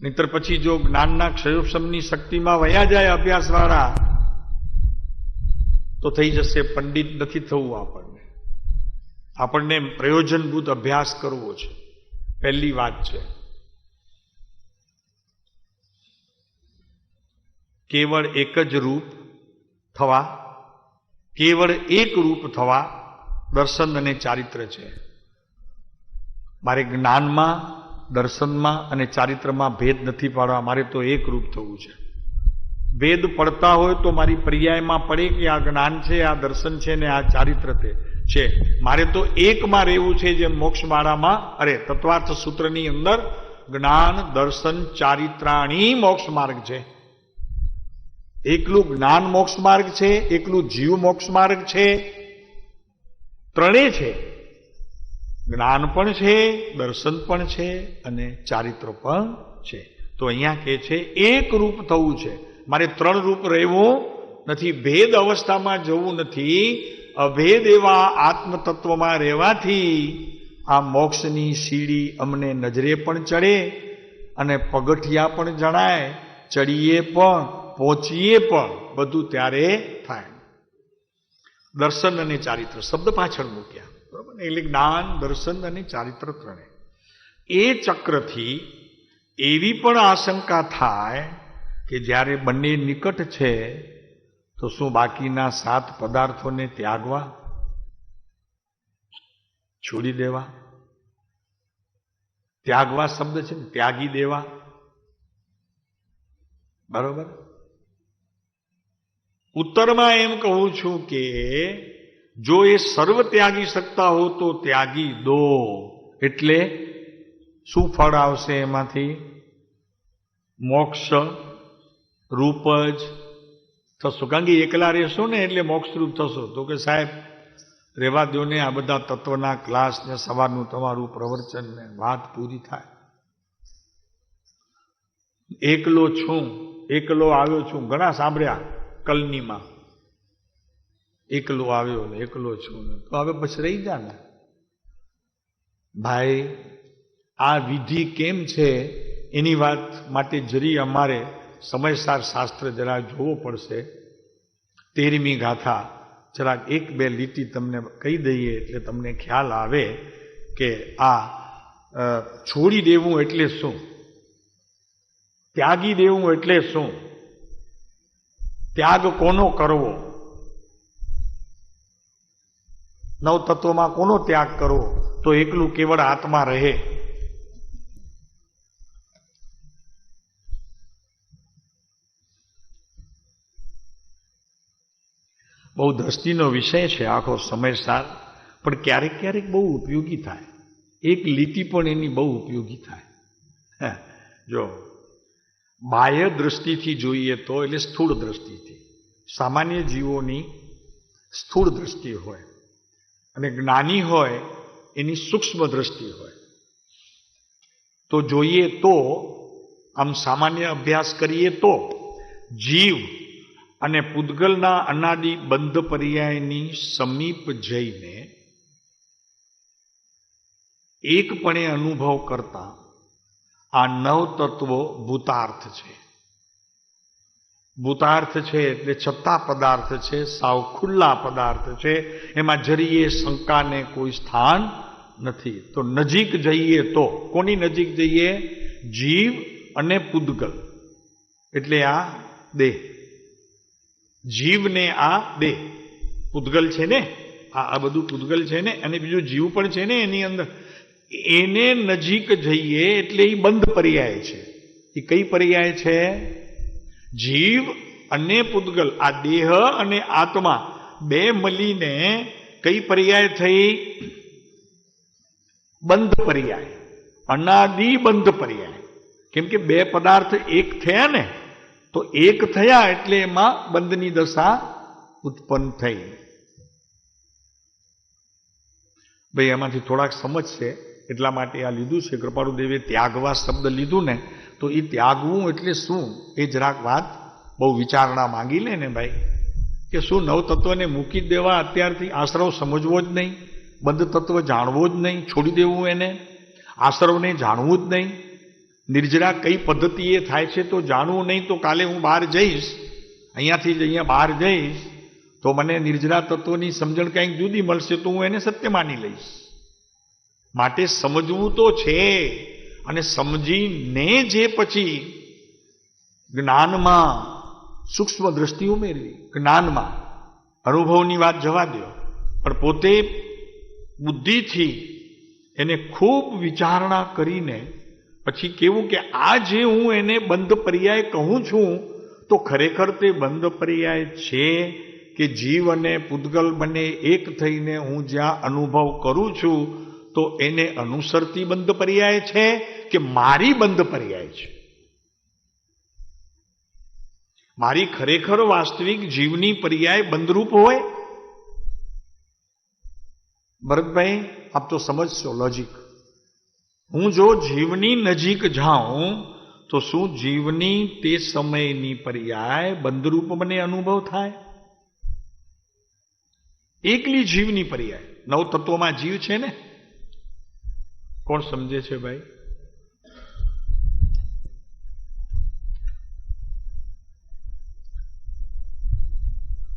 નહીતર પછી જો જ્ઞાનના ક્ષયોપશમની શક્તિમાં વયા જાય અભ્યાસવાળા તો થઈ જશે પંડિત નથી થવું. આપણને પ્રયોજનભૂત અભ્યાસ કરવો છે, પહેલી વાત છે. કેવળ એક જ રૂપ થવા, કેવળ એક રૂપ થવા દર્શન અને ચારિત્ર છે. મારે જ્ઞાનમાં, દર્શનમાં અને ચારિત્રમાં ભેદ નથી પાડવા, મારે તો એક રૂપ થવું છે. ભેદ પડતા હોય તો મારી પર્યાયમાં પડે કે આ જ્ઞાન છે, આ દર્શન છે ને આ ચારિત્ર છે. મારે તો એકમાં રહેવું છે, જેમ મોક્ષમાળામાં તત્વાર્થ સૂત્રની અંદર જ્ઞાન દર્શન ચારિત્રાણી મોક્ષ માર્ગ છે. એકલું જ્ઞાન મોક્ષ માર્ગ છે, એકલું જીવ મોક્ષ માર્ગ છે. ત્રણેય છે. જ્ઞાન પણ છે, દર્શન પણ છે અને ચારિત્ર પણ છે. તો અહીંયા કહે છે એક રૂપ થવું છે. મારે ત્રણ રૂપ રહેવું નથી, ભેદ અવસ્થામાં જવું નથી. અભેદ એવા આત્મતત્વમાં રહેવાથી આ મોક્ષની સીડી અમને નજરે પણ ચડે અને પગથિયા પણ જણાય, ચડીએ પણ પહોંચીએ પણ, બધું ત્યારે થાય. દર્શન અને ચારિત્ર શબ્દ પાછળ મૂક્યા, બરોબર ને? એટલે જ્ઞાન, દર્શન અને ચારિત્ર ત્રણે. એ ચક્રથી એવી પણ આશંકા થાય કે જ્યારે બંને નિકટ છે તો શું બાકીના 7 પદાર્થોને ત્યાગવા, છોડી દેવા? ત્યાગવા શબ્દ છે ને, ત્યાગી દેવા, બરોબર? ઉત્તરમાં એમ કહું છું કે જો એ સર્વ ત્યાગી શકતા હો તો ત્યાગી દો. એટલે શું ફળ આવશે એમાંથી? મોક્ષ રૂપ જ થશો. કારણ કે એકલા રહેશો ને એટલે મોક્ષરૂપ થશો. તો કે સાહેબ રહેવા દો ને, આ બધા તત્વના ક્લાસ ને સવારનું તમારું પ્રવચન ને વાત પૂરી થાય. એકલો છું, એકલો આવ્યો છું, ઘણા સાંભળ્યા કલનીમાં. એકલો આવ્યો ને એકલો છું ને, તો હવે પછી રહી જા ને ભાઈ. આ વિધિ કેમ છે એની વાત માટે જરી અમારે સમયસાર શાસ્ત્ર જરા જોવો પડશે. 13મી ગાથા જરાક 1-2 લીટી તમને કહી દઈએ એટલે તમને ખ્યાલ આવે કે આ છોડી દેવું એટલે શું, ત્યાગી દેવું એટલે શું, ત્યાગ કોનો કરવો, નવ તત્વમાં કોનો ત્યાગ કરવો, તો એકલું કેવળ આત્મા રહે. બહુ દ્રષ્ટિનો વિષય છે આખો સમયસાર, પણ ક્યારેક ક્યારેક બહુ ઉપયોગી થાય. એક લીટી પણ એની બહુ ઉપયોગી થાય. જો બાહ્ય દ્રષ્ટિથી જોઈએ તો, એટલે સ્થૂળ દ્રષ્ટિથી, સામાન્ય જીવોની સ્થૂળ દ્રષ્ટિ હોય અને જ્ઞાની હોય એની સૂક્ષ્મ દ્રષ્ટિ હોય. તો જોઈએ તો આમ સામાન્ય અભ્યાસ કરીએ તો જીવ અને પૂતગલના અનાદિ બંધ પર્યાયની સમીપ જઈને એકપણે અનુભવ કરતા આ 9 તત્વો ભૂતાર્થ છે. ભૂતાર્થ છે એટલે છતાં પદાર્થ છે, સાવ ખુલ્લા પદાર્થ છે, એમાં જરીએ શંકાને કોઈ સ્થાન નથી. તો નજીક જઈએ તો કોની નજીક જઈએ? જીવ અને પૂતગલ, એટલે આ દેહ. જીવને આ દેહ, પૂતગલ છે ને, આ બધું પૂતગલ છે ને, અને બીજું જીવ પણ છે ને એની અંદર. એને નજીક જઈએ એટલે એ બંધ પર્યાય છે. એ કઈ પર્યાય છે? જીવ અને પૂતગલ, આ દેહ અને આત્મા બે મળીને કઈ પર્યાય થઈ? બંધ પર્યાય. અનાદિ બંધ પર્યાય. કેમ કે બે પદાર્થ એક થયા ને, તો એક થયા એટલે એમાં બંધની દશા ઉત્પન્ન થઈ. ભાઈ એમાંથી થોડાક સમજશે એટલા માટે આ લીધું છે. કૃપાળુદેવે ત્યાગવા શબ્દ લીધું ને, તો એ ત્યાગવું એટલે શું એ જરાક વાત બહુ વિચારણા માંગી લે ને ભાઈ, કે શું નવતત્વને મૂકી દેવા અત્યારથી? આશ્રવ સમજવો જ નહીં, બંધ તત્વ જાણવો જ નહીં, છોડી દેવું એને, આશ્રવને જાણવું જ નહીં, નિર્જરા કઈ પદ્ધતિએ થાય છે તો જાણવું નહીં. તો કાલે હું બહાર જઈશ, અહીંયાથી જ અહીંયા બહાર જઈશ, તો મને નિર્જરા તત્વની સમજણ કંઈક જુદી મળશે, તો હું એને સત્ય માની લઈશ. માટે સમજવું તો છે, અને સમજીને જે પછી જ્ઞાનમાં સૂક્ષ્મ દ્રષ્ટિ ઉમેરવી. જ્ઞાનમાં અનુભવની વાત જવા દો, પણ પોતે બુદ્ધિથી એને ખૂબ વિચારણા કરીને પછી કેવું કે આ જે હું એને બંધ પર્યાય કહું છું, તો ખરેખર તે બંધ પર્યાય છે કે જીવ અને પૂતગલ બંને એક થઈને હું જ્યાં અનુભવ કરું છું, તો એને અનુસરતી બંધ પર્યાય છે કે મારી બંધ પર્યાય છે? મારી ખરેખર વાસ્તવિક જીવની પર્યાય બંધરૂપ હોય? ભરતભાઈ આપ તો સમજશો લોજિક. હું જો જીવની નજીક જાઉં તો શું જીવની તે સમયની પર્યાય બંધરૂપ મને અનુભવ થાય? એકલી જીવની પર્યાય. નવ તત્વોમાં જીવ છે ને, કોણ સમજે છે ભાઈ?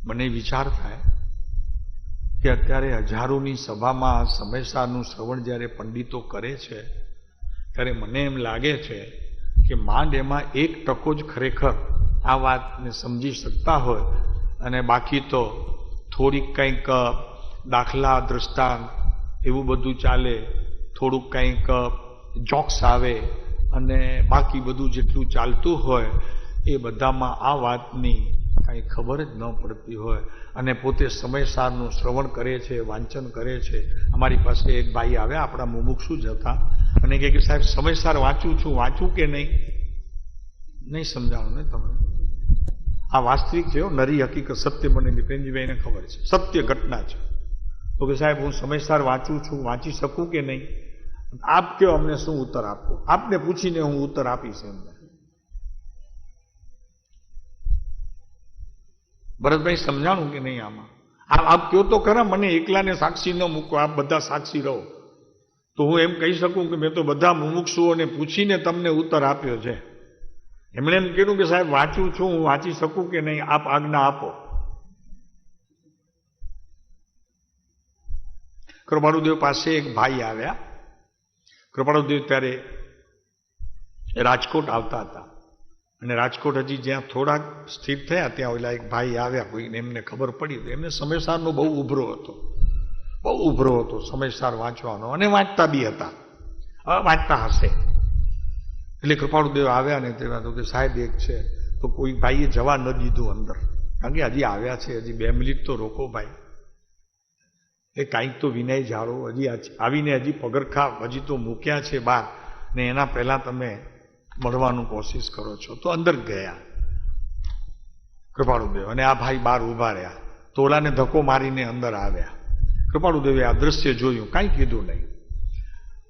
મને વિચાર થાય કે અત્યારે હજારોની સભામાં સમયસારનું શ્રવણ જ્યારે પંડિતો કરે છે, ત્યારે મને એમ લાગે છે કે માંડ એમાં 1% જ ખરેખર આ વાતને સમજી શકતા હોય, અને બાકી તો થોડીક કંઈક દાખલા દ્રષ્ટાંત એવું બધું ચાલે, થોડુંક કંઈક જોક્સ આવે, અને બાકી બધું જેટલું ચાલતું હોય એ બધામાં આ વાતની કાંઈ ખબર જ ન પડતી હોય, અને પોતે સમયસારનું શ્રવણ કરે છે, વાંચન કરે છે. અમારી પાસે એક ભાઈ આવ્યા, આપણા મુમુક્ષુ જ હતા, અને કહે કે સાહેબ સમયસાર વાંચું છું, વાંચું કે નહીં સમજાવું ને તમને. આ વાસ્તવિક છે, નરી હકીકત સત્ય બનેલી, પ્રેમજીભાઈને ખબર છે, સત્ય ઘટના છે. તો કે સાહેબ હું સમયસાર વાંચું છું, વાંચી શકું કે નહીં? આપ કયો અમને શું ઉત્તર આપો? આપને પૂછીને હું ઉત્તર આપીશ એમને. ભરતભાઈ સમજાણું કે નહીં આમાં? આપ કયો તો ખરા, મને એકલાને સાક્ષી ન મૂકો, આપ બધા સાક્ષી રહો, તો હું એમ કહી શકું કે મેં તો બધા મુમુક્ષુઓને પૂછીને તમને ઉત્તર આપ્યો છે. એમણે એમ કીધું કે સાહેબ વાંચું છું, હું વાંચી શકું કે નહીં, આપ આજ્ઞા આપો. કૃપાળુદેવ પાસે એક ભાઈ આવ્યા. કૃપાળુદેવ ત્યારે રાજકોટ આવતા હતા, અને રાજકોટ હજી જ્યાં થોડાક સ્થિર થયા ત્યાં ઓલા એક ભાઈ આવ્યા, કોઈને એમને ખબર પડી. એમને સમયસારનો બહુ ઉભરો હતો, સમયસાર વાંચવાનો, અને વાંચતા બી હતા, વાંચતા હશે. એટલે કૃપાળુદેવ આવ્યા ને તેમાં તો કે સાહેબ એક છે, તો કોઈ ભાઈએ જવા ન દીધું અંદર, કારણ કે હજી આવ્યા છે, હજી 2 મિનિટ તો રોકો ભાઈ, એ કાંઈક તો વિનય જાળો, હજી આવીને હજી પગરખા હજી તો મૂક્યા છે બહાર, ને એના પહેલા તમે મળવાનું કોશિશ કરો છો. તો અંદર ગયા કૃપાળુદેવ, અને આ ભાઈ બહાર ઊભા રહ્યા, તો ઓલાને ધક્કો મારીને અંદર આવ્યા. કૃપાળુદેવે આ દ્રશ્ય જોયું, કાંઈ કીધું નહીં.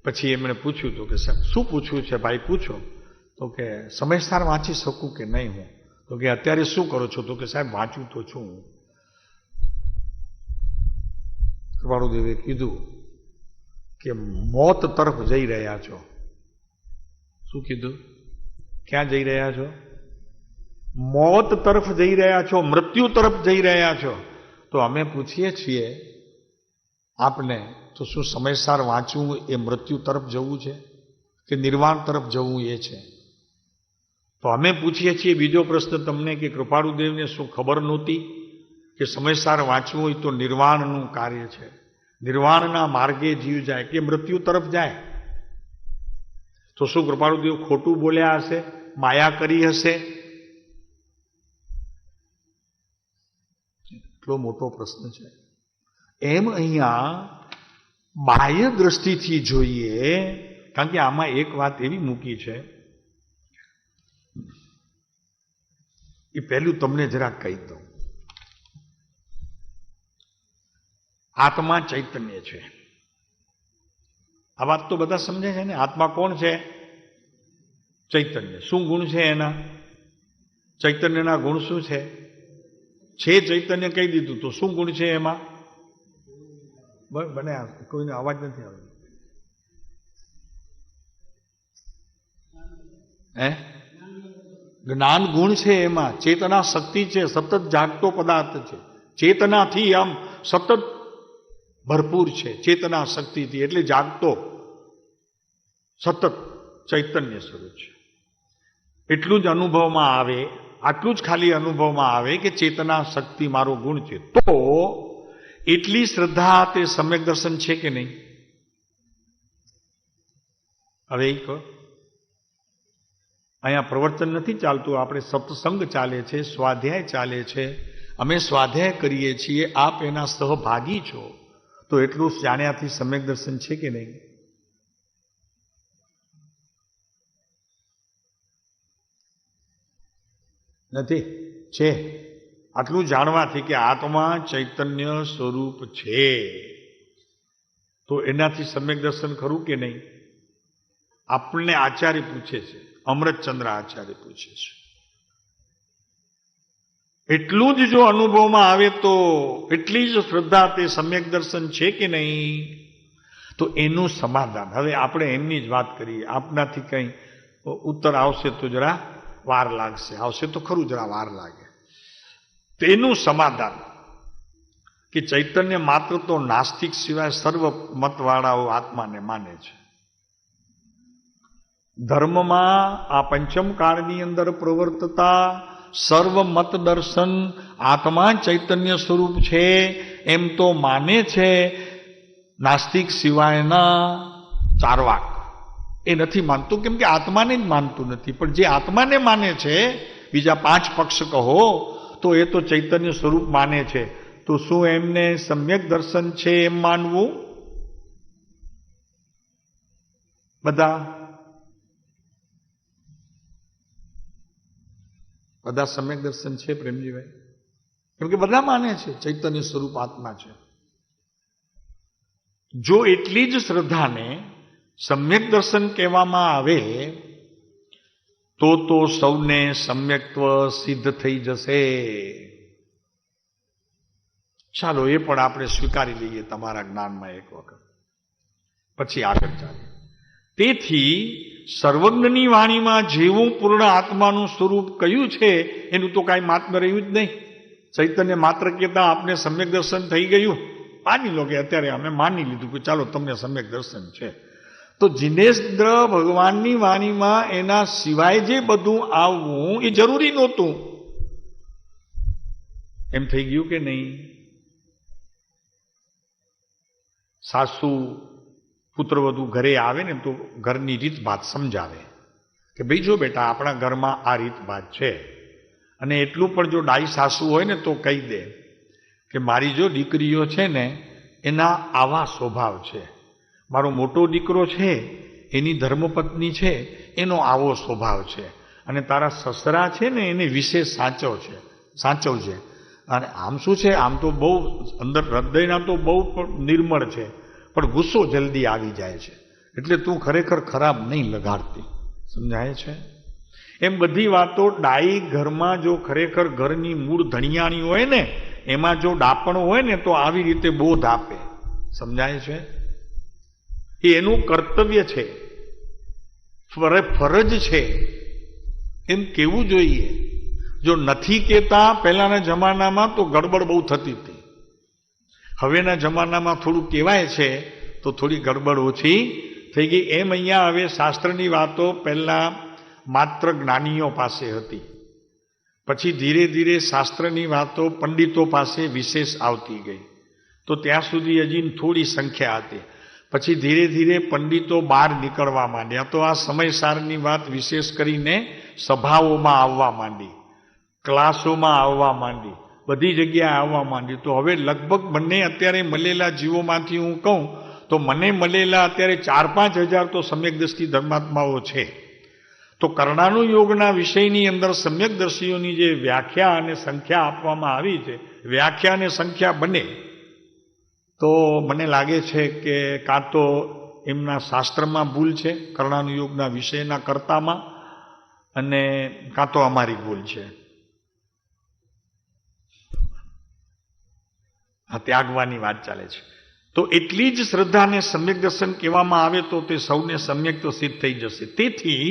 પછી એમણે પૂછ્યું તો કે સાહેબ શું પૂછ્યું છે ભાઈ, પૂછો. તો કે સમયસાર વાંચી શકું કે નહીં હું? તો કે અત્યારે શું કરો છો? તો કે સાહેબ વાંચું તો છું હું. કૃપાળુદેવે કીધું કે મોત તરફ જઈ રહ્યા છો. શું કીધું? ક્યાં જઈ રહ્યા છો? મોત તરફ જઈ રહ્યા છો, મૃત્યુ તરફ જઈ રહ્યા છો. તો અમે પૂછીએ છીએ આપને, તો શું સમયસાર વાંચવું એ મૃત્યુ તરફ જવું છે કે નિર્વાણ તરફ જવું એ છે? તો અમે પૂછીએ છીએ બીજો પ્રશ્ન તમને કે કૃપાળુદેવને શું ખબર નહોતી કે સમયસાર વાંચવું હોય તો નિર્વાણનું કાર્ય છે, નિર્વાણના માર્ગે જીવ જાય કે મૃત્યુ તરફ જાય? તો શું કૃપાળુદેવ ખોટું બોલ્યા હશે, માયા કરી હશે? એટલો મોટો પ્રશ્ન છે. એમ અહીંયા બાહ્ય દ્રષ્ટિથી જોઈએ કારણ કે આમાં એક વાત એવી મૂકી છે, એ પહેલું તમને જરાક કહી દઉં. આત્મા ચૈતન્ય છે. આ વાત તો બધા સમજે છે ને. આત્મા કોણ છે? ચૈતન્ય. શું ગુણ છે એના? ચૈતન્યના ગુણ શું છે? ચૈતન્ય કહી દીધું તો શું ગુણ છે એમાં? બને કોઈને અવાજ નથી આવતો. જ્ઞાન ગુણ છે એમાં. ચેતના શક્તિ છે, સતત જાગતો પદાર્થ છે. ચેતનાથી આમ સતત ભરપૂર છે, ચેતના શક્તિથી, એટલે જાગતો સતત ચૈતન્ય સ્વરૂપ છે. એટલું જ અનુભવમાં આવે, આટલું જ ખાલી અનુભવમાં આવે કે ચેતના શક્તિ મારો ગુણ છે, તો એટલી શ્રદ્ધા તે સમ્યક દર્શન છે કે નહીં? હવે એ કહો. અહીંયા પ્રવચન નથી ચાલતું, આપણે સત્સંગ ચાલે છે, સ્વાધ્યાય ચાલે છે. અમે સ્વાધ્યાય કરીએ છીએ, આપ એના સહભાગી છો, તો એટલું જાણ્યાથી સમ્યક દર્શન છે કે નહીં? નથી? છે. આટલું જાણવાથી કે આત્મા ચૈતન્ય સ્વરૂપ છે, તો એનાથી સમ્યક દર્શન ખરું કે નહીં? આપણને આચાર્ય પૂછે છે, અમૃતચંદ્ર આચાર્ય પૂછે છે. એટલું જ જો અનુભવમાં આવે તો એટલી જ શ્રદ્ધા તે સમ્યક દર્શન છે કે નહીં? તો એનું સમાધાન. હવે આપણે એમની જ વાત કરીએ. આપનાથી કંઈ ઉત્તર આવશે તો જરા વાર લાગશે, આવશે તો ખરું જરા વાર લાગે. તેનું સમાધાન કે ચૈતન્ય માત્ર તો નાસ્તિક સિવાય સર્વ મતવાળાઓ આત્માને માને છે. ધર્મમાં આ પંચમ કાળની અંદર પ્રવર્તતા સર્વ મત દર્શન આત્મા ચૈતન્ય સ્વરૂપ છે એમ તો માને છે નાસ્તિક સિવાયના ચારવાક. એ નથી માનતું, કેમ કે આત્માને જ માનતું નથી. પણ જે આત્માને માને છે, બીજા 5 પક્ષ કહો, તો એ તો ચૈતન્ય સ્વરૂપ માને છે. તો શું એમને સમ્યક દર્શન છે એમ માનવું? બધા સમ્યક દર્શન છે પ્રેમજીભાઈ? કેમ કે બધા માને છે ચૈતન્ય સ્વરૂપ આત્મા છે. જો એટલી જ શ્રદ્ધાને સમ્યક દર્શન કહેવામાં આવે તો સૌને સમ્યક્ત્વ સિદ્ધ થઈ જશે. ચાલો એ પણ આપણે સ્વીકારી લઈએ તમારા જ્ઞાનમાં એક વખત, પછી આગળ ચાલે. તેથી સર્વજ્ઞની વાણીમાં જેવું પૂર્ણ આત્માનું સ્વરૂપ કયું છે એનું તો કાંઈ મહાત્મ્ય રહ્યું જ નહીં. ચૈતન્ય માત્ર કહેતા આપને સમ્યક દર્શન થઈ ગયું, માની લો કે અત્યારે અમે માની લીધું કે ચાલો તમને સમ્યક દર્શન છે. તો જિનેન્દ્ર ભગવાનની વાણીમાં એના સિવાય જે બધું આવવું એ જરૂરી નહોતું. એમ થઈ ગયું કે નહીં? સાસુ પુત્રવધુ ઘરે આવે ને તો ઘરની રીતભાત સમજાવે કે ભાઈ જો બેટા આપણા ઘરમાં આ રીતભાત છે. અને એટલું પણ જો ડાઈ સાસુ હોય ને તો કહી દે કે મારી જો દીકરીઓ છે ને એના આવા સ્વભાવ છે, મારો મોટો દીકરો છે એની ધર્મપત્ની છે એનો આવો સ્વભાવ છે, અને તારા સસરા છે ને એને વિશેષ સાચવજે. અને આમ શું છે, આમ તો બહુ અંદર હૃદયના તો બહુ નિર્મળ છે, પણ ગુસ્સો જલ્દી આવી જાય છે, એટલે તું ખરેખર ખરાબ નહીં લગાડતી. સમજાય છે? એમ બધી વાતો ડાઈ ઘરમાં જો ખરેખર ઘરની મૂળ ધણિયાણી હોય ને, એમાં જો ડાપણ હોય ને તો આવી રીતે બોધ આપે. સમજાય છે? એ એનું કર્તવ્ય છે, ફરજ છે, એમ કેવું જોઈએ. જો નથી કહેતા પહેલાના જમાનામાં તો ગડબડ બહુ થતી હતી. હવેના જમાનામાં થોડું કહેવાય છે તો થોડી ગડબડ ઓછી થઈ ગઈ. એમ અહીંયા હવે શાસ્ત્રની વાતો પહેલા માત્ર જ્ઞાનીઓ પાસે હતી, પછી ધીરે ધીરે શાસ્ત્રની વાતો પંડિતો પાસે વિશેષ આવતી ગઈ. તો ત્યાં સુધી હજી થોડી સંખ્યા હતી. પછી ધીરે ધીરે પંડિતો બહાર નીકળવા માંડ્યા, તો આ સમયસારની વાત વિશેષ કરીને સભાઓમાં આવવા માંડી, ક્લાસોમાં આવવા માંડી, બધી જગ્યાએ આવવા માંડી. તો હવે લગભગ બંને અત્યારે મળેલા જીવોમાંથી હું કહું તો મને મળેલા અત્યારે 4-5 હજાર તો સમ્યકદર્શી ધર્માત્માઓ છે. તો કર્ણાનુયોગના વિષયની અંદર સમ્યકદર્શીઓની જે વ્યાખ્યા અને સંખ્યા આપવામાં આવી છે, વ્યાખ્યા અને સંખ્યા બને, તો મને લાગે છે કે કાં તો એમના શાસ્ત્રમાં ભૂલ છે કર્ણાનુયોગના વિષયના કર્તામાં, અને કાં તો અમારી ભૂલ છે. ત્યાગવાની વાત ચાલે છે. તો એટલી જ શ્રદ્ધાને સમ્યક દર્શન કહેવામાં આવે તો તે સૌને સમ્યક તો સિદ્ધ થઈ જશે. તેથી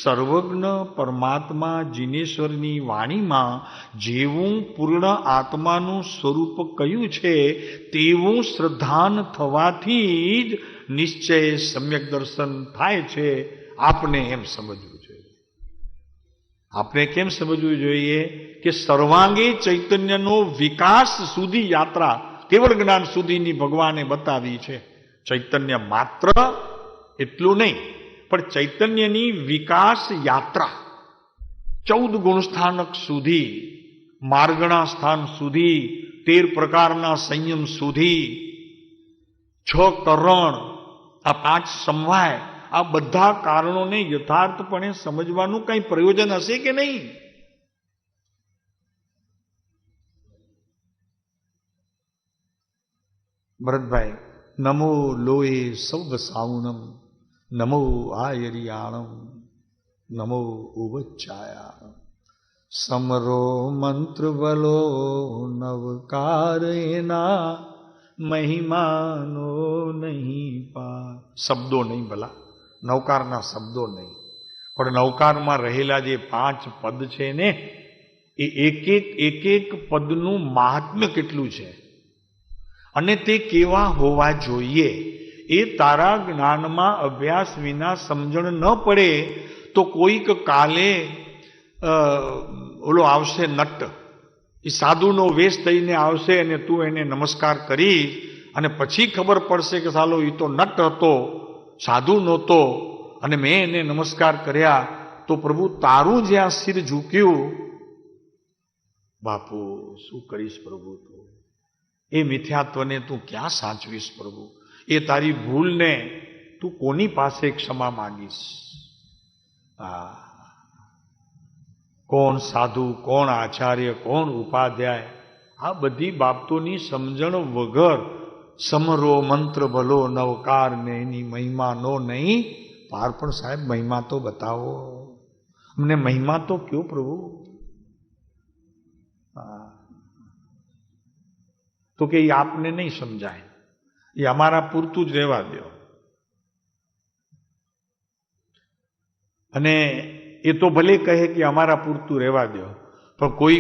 સર્વજ્ઞ પરમાત્મા જીનેશ્વરની વાણીમાં જેવું પૂર્ણ આત્માનું સ્વરૂપ કયું છે તેવું શ્રદ્ધાન થવાથી જ નિશ્ચય સમ્યક દર્શન થાય છે. આપને એમ સમજવું જોઈએ. આપણે કેમ સમજવું જોઈએ કે સર્વાંગે ચૈતન્યનો વિકાસ સુધી યાત્રા કેવળ જ્ઞાન સુધીની ભગવાને બતાવી છે. ચૈતન્ય માત્ર એટલું નહીં, પણ ચૈતન્યની વિકાસ યાત્રા 14 ગુણસ્થાનક સુધી, માર્ગણા સ્થાન સુધી, 13 પ્રકારના સંયમ સુધી, 6 કરણ, આ 5 સમવાય, આ બધા કારણોને યથાર્થપણે સમજવાનું કંઈ પ્રયોજન હશે કે નહીં? ભરતભાઈ, નમો લોએ સૌ સાઉનમ, નમો આયરિયાણમ, નમો ઉવચ્ચાયા, સમરો મંત્ર બલો નવકારેના, મહિમાનો નહીં પા. શબ્દો નહીં ભલા, નવકારના શબ્દો નહીં, પણ નવકારમાં રહેલા જે 5 પદ છે ને, એ એક એક પદનું મહાત્મ્ય કેટલું છે અને તે કેવા હોવા જોઈએ એ તારા જ્ઞાનમાં અભ્યાસ વિના સમજણ ન પડે તો કોઈક કાલે ઓલો આવશે નટ, એ સાધુનો વેશ થઈને આવશે અને તું એને નમસ્કાર કરી અને પછી ખબર પડશે કે સાલો એ તો નટ હતો, સાધુ નહોતો, અને મેં એને નમસ્કાર કર્યા. તો પ્રભુ તારું જ્યાં શિર ઝૂક્યું, બાપુ શું કરીશ પ્રભુ? તું એ મિથ્યાત્વને તું ક્યાં સાચવીશ પ્રભુ? એ તારી ભૂલને તું કોની પાસે ક્ષમા માંગીશ? કોણ સાધુ, કોણ આચાર્ય, કોણ ઉપાધ્યાય, આ બધી બાબતોની સમજણ વગર સમરો મંત્ર ભલો નવકાર ને એની મહિમા નો નહીં પાર. પણ સાહેબ મહિમા તો બતાવો અમને, મહિમા તો કયો પ્રભુ? તો કે એ આપને નહીં સમજાય, એ અમારા પૂરતું જ રહેવા દો. અને એ તો ભલે કહે કે અમારા પૂરતું રહેવા દો, પણ કોઈ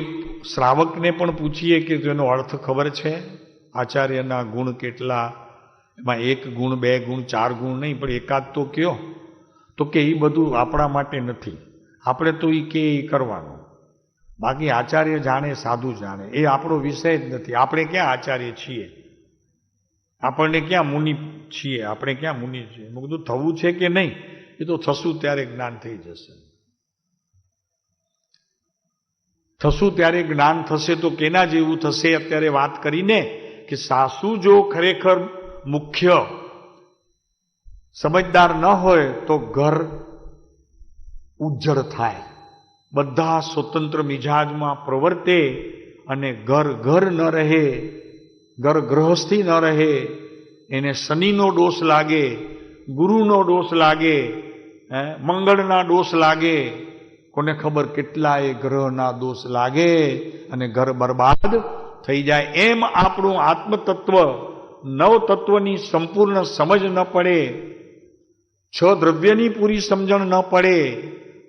શ્રાવકને પણ પૂછીએ કે તેનો અર્થ ખબર છે? આચાર્યના ગુણ કેટલા? એમાં 1 ગુણ, 2 ગુણ, 4 ગુણ નહીં, પણ એકાદ તો કયો. તો કે એ બધું આપણા માટે નથી, આપણે તો એ કે એ કરવાનું. બાકી આચાર્ય જાણે, સાધુ જાણે, એ આપણો વિષય જ નથી. આપણે ક્યાં આચાર્ય છીએ? આપણને ક્યાં મુનિ છીએ? આપણે ક્યાં મુનિ છીએ? મેં કીધું થવું છે કે નહીં એ તો થશું ત્યારે જ્ઞાન થઈ જશે. થશું ત્યારે જ્ઞાન થશે. તો કેના જેવું થશે? અત્યારે વાત કરીને કે સાસુ જો ખરેખર મુખ્ય સમજદાર ન હોય તો ઘર ઉજ્જડ થાય, બધા સ્વતંત્ર મિજાજમાં પ્રવર્તે અને ઘર ન રહે, ઘર ગ્રહસ્થી ન રહે. એને શનિનો દોષ લાગે, ગુરુનો દોષ લાગે, મંગળના દોષ લાગે, કોને ખબર કેટલા એ ગ્રહના દોષ લાગે અને ઘર બરબાદ થઈ જાય. એમ આપણું આત્મતત્વ, નવ તત્વની સંપૂર્ણ સમજ ન પડે, 6 દ્રવ્યની પૂરી સમજણ ન પડે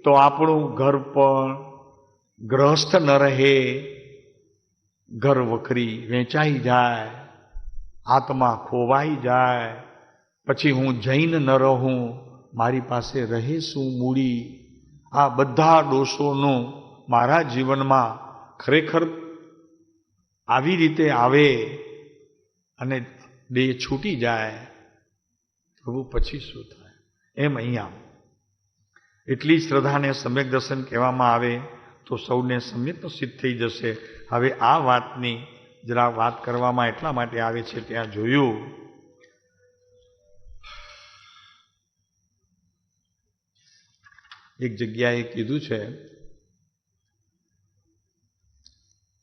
તો આપણું ઘર પણ ગ્રહસ્થ ન રહે, ઘર વખરી વેચાઈ જાય, આત્મા ખોવાઈ જાય. પછી હું જૈન ન રહું, મારી પાસે રહે શું મૂડી? આ બધા દોષોનું મારા જીવનમાં ખરેખર આવી રીતે આવે અને દેહ છૂટી જાય, પ્રભુ પછી શું થાય? એમ અહીંયા એટલી શ્રદ્ધાને સમ્યક દર્શન કહેવામાં આવે તો સૌને સમ્યક સિદ્ધ થઈ જશે. હવે આ વાતની જરા વાત કરવામાં એટલા માટે આવે છે, ત્યાં જોયું એક જગ્યાએ કીધું છે,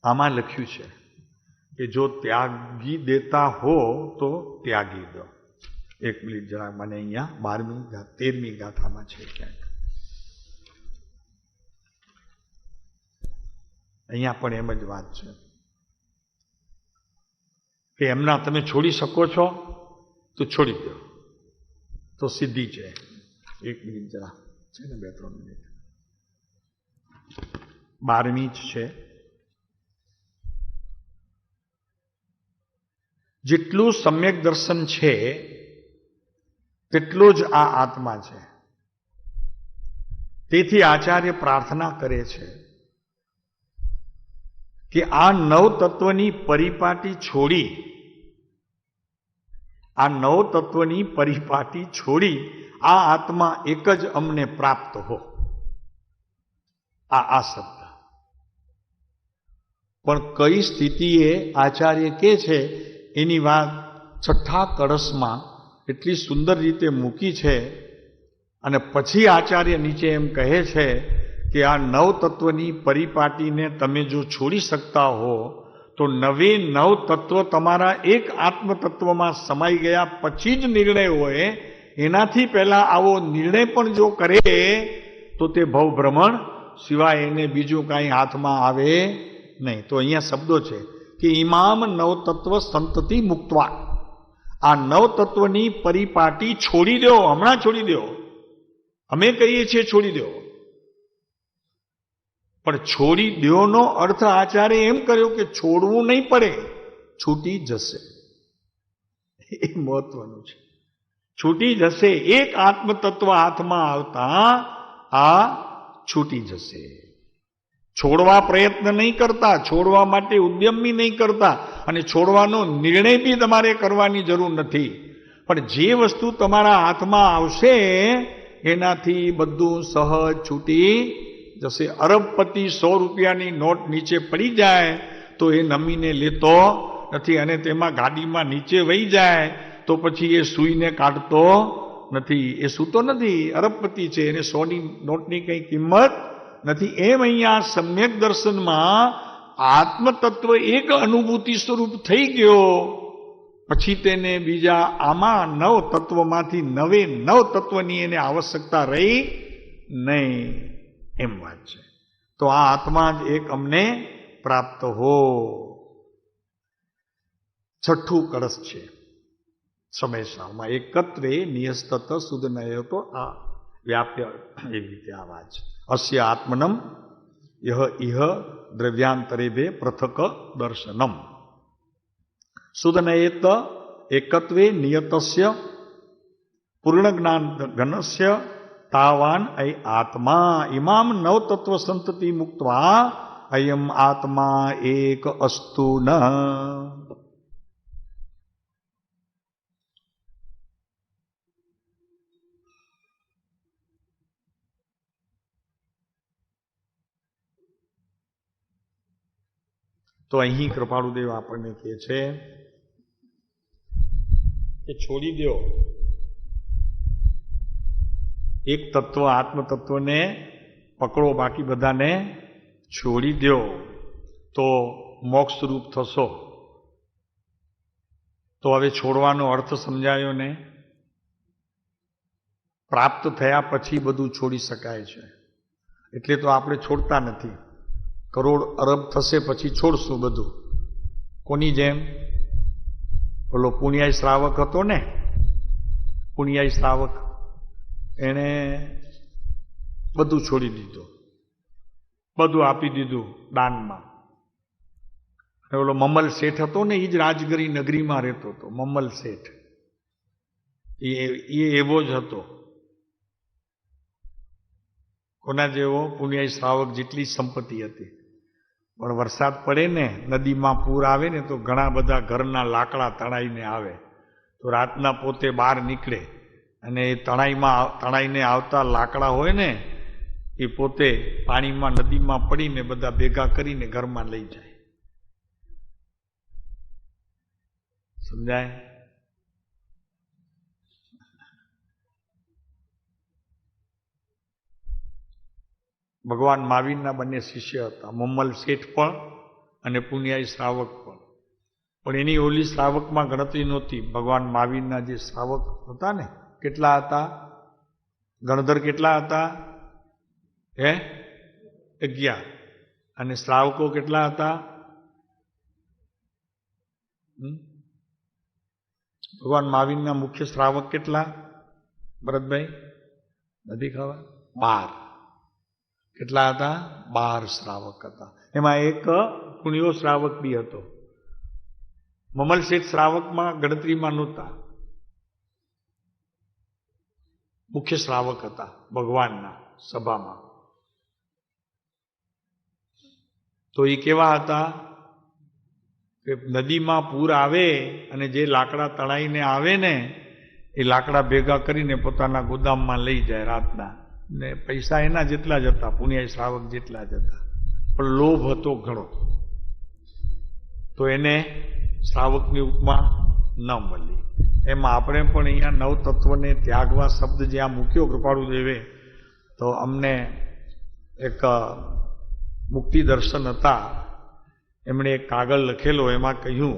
આમાં લખ્યું છે કે જો ત્યાગી દેતા હો તો ત્યાગી દો. એક મિનિટ જરા, મને અહીંયા 13મી ગાથામાં છે ક્યાંક, અહીંયા પણ એમ જ વાત છે કે એમના તમે છોડી શકો છો તો છોડી દો, તો સિદ્ધિ છે. એક મિનિટ જરા છે ને, 2-3 મિનિટ. 12મી જ છે. જેટલું સમ્યક દર્શન છે તેટલો જ આ આત્મા છે. તેથી આચાર્ય પ્રાર્થના કરે છે કે આ નવ તત્વની પરિપાટી છોડી, આ નવ તત્વની પરિપાટી છોડી આ આત્મા એક જ અમને પ્રાપ્ત હો. આ શબ્દ પણ કઈ સ્થિતિએ આચાર્ય કે છે એની વાત 6ઠા કળશમાં એટલી સુંદર રીતે મૂકી છે. અને પછી આચાર્ય નીચે એમ કહે છે કે આ નવ તત્વની પરિપાટીને તમે જો છોડી શકતા હો તો 9 તત્વ તમારા એક આત્મ તત્વમાં સમાઈ ગયા પછી જ નિર્ણય હોય. એનાથી પહેલા આવો નિર્ણય પણ જો કરે તો તે ભવભ્રમણ સિવાય એને બીજું કાંઈ હાથમાં આવે નહીં. તો અહીંયા શબ્દો છે કે ઇમામ 9 તત્વ સંતતિ મુક્તવા, આ 9 તત્વની પરિપાટી છોડી દો, હમણાં છોડી દો. અમે કહીએ છીએ છોડી દો, પણ છોડી દોનો અર્થ આચાર્ય એમ કર્યો કે છોડવું નહીં પડે, છૂટી જશે. એ મહત્વનું છે, છૂટી જશે. એક આત્મ તત્વ હાથમાં આવતા આ છૂટી જશે. છોડવા પ્રયત્ન નહીં કરતા, છોડવા માટે ઉદ્યમી નહીં કરતા, અને છોડવાનો નિર્ણય બી તમારે કરવાની જરૂર નથી. પણ જે વસ્તુ તમારા હાથમાં આવશે એનાથી બધું સહજ છૂટી જશે. અરબપતિ 100 રૂપિયાની નોટ નીચે પડી જાય તો એ નમીને લેતો નથી, અને તેમાં ગાડીમાં નીચે વહી જાય તો પછી એ સૂઈને કાઢતો નથી. એ સૂતો નથી, અરબપતિ છે, એને 100ની નોટની કંઈ કિંમત નથી. એમ અહીંયા સમ્યક દર્શનમાં આત્મતત્વ એક અનુભૂતિ સ્વરૂપ થઈ ગયો, પછી તેને બીજા આમાં 9 તત્વમાંથી 9 તત્વની એને આવશ્યકતા રહી નહીં. એમ વાત છે. તો આ આત્મા જ એક અમને પ્રાપ્ત હો. 6ઠું કળશ છે સમયસામાં, એકત્રે નિયસ્તત સુદનય. તો આ વ્યાપ્ય એવી રીતે આ વાત છે. અસ્ય આત્મનમ યહ ઇહ દ્રવ્યાંતરેભે પૃથક દર્શનમ સુદનયેત એકત્વે નિયતસ્ય પૂર્ણ જ્ઞાન ઘનસ્ય તાવાન અય આત્મા ઇમામ 9 તત્વ સંતતિ મુક્ત્વા અયમ આત્મા એક અસ્તુ ન. તો અહીં કૃપાળુદેવ આપણને કહે છે કે છોડી દો એક તત્વ, આત્મ તત્વને પકડો, બાકી બધાને છોડી દો તો મોક્ષ રૂપ થશો. તો હવે છોડવાનો અર્થ સમજાયો ને? પ્રાપ્ત થયા પછી બધું છોડી શકાય છે, એટલે તો આપણે છોડતા નથી. કરોડ અરબ થશે પછી છોડશું બધું. કોની જેમ? બોલો, પુણ્યાય શ્રાવક હતો ને, પુણ્યાય શ્રાવક, એણે બધું છોડી દીધું, બધું આપી દીધું દાનમાં. ઓલો મમલ શેઠ હતો ને, એ જ રાજગરી નગરીમાં રહેતો હતો. મમલ શેઠ એ એવો જ હતો. કોના જેવો? પુણ્યાય શ્રાવક જેટલી સંપત્તિ હતી. પણ વરસાદ પડે ને, નદીમાં પૂર આવે ને, તો ઘણા બધા ઘરના લાકડા તણાઈને આવે. તો રાતના પોતે બહાર નીકળે અને એ તણાઈને આવતા લાકડા હોય ને, એ પોતે પાણીમાં નદીમાં પડીને બધા ભેગા કરીને ઘરમાં લઈ જાય. સમજાય? ભગવાન મહાવીરના બંને શિષ્ય હતા, મમ્મલ શેઠ પણ અને પુનિયાઈ શ્રાવક પણ. પણ એની ઓલી શ્રાવકમાં ગણતરી નહોતી. ભગવાન મહાવીરના જે શ્રાવક હતા ને, કેટલા હતા? ગણધર કેટલા હતા? 11. અને શ્રાવકો કેટલા હતા? ભગવાન મહાવીરના મુખ્ય શ્રાવક કેટલા ભરતભાઈ? નથી ખબર? 12. કેટલા હતા? 12 શ્રાવક હતા. એમાં એક પુણ્યો શ્રાવક બી હતો. મમલ શેઠ શ્રાવકમાં ગણતરીમાં નહોતા, મુખ્ય શ્રાવક હતા ભગવાનના સભામાં. તો એ કેવા હતા કે નદીમાં પૂર આવે અને જે લાકડા તણાઈને આવે ને એ લાકડા ભેગા કરીને પોતાના ગોદામમાં લઈ જાય રાતના, ને પૈસા એના જેટલા જ હતા, પુણ્યાઈ શ્રાવક જેટલા જ હતા, પણ લોભ હતો ઘણો, તો એને શ્રાવકની ઉપમા ન મળી. એમાં આપણે પણ અહીંયા નવતત્વને ત્યાગવા શબ્દ જ્યાં મૂક્યો કૃપાળુદેવે, તો અમને એક મુક્તિ દર્શન હતા, એમણે એક કાગળ લખેલો, એમાં કહ્યું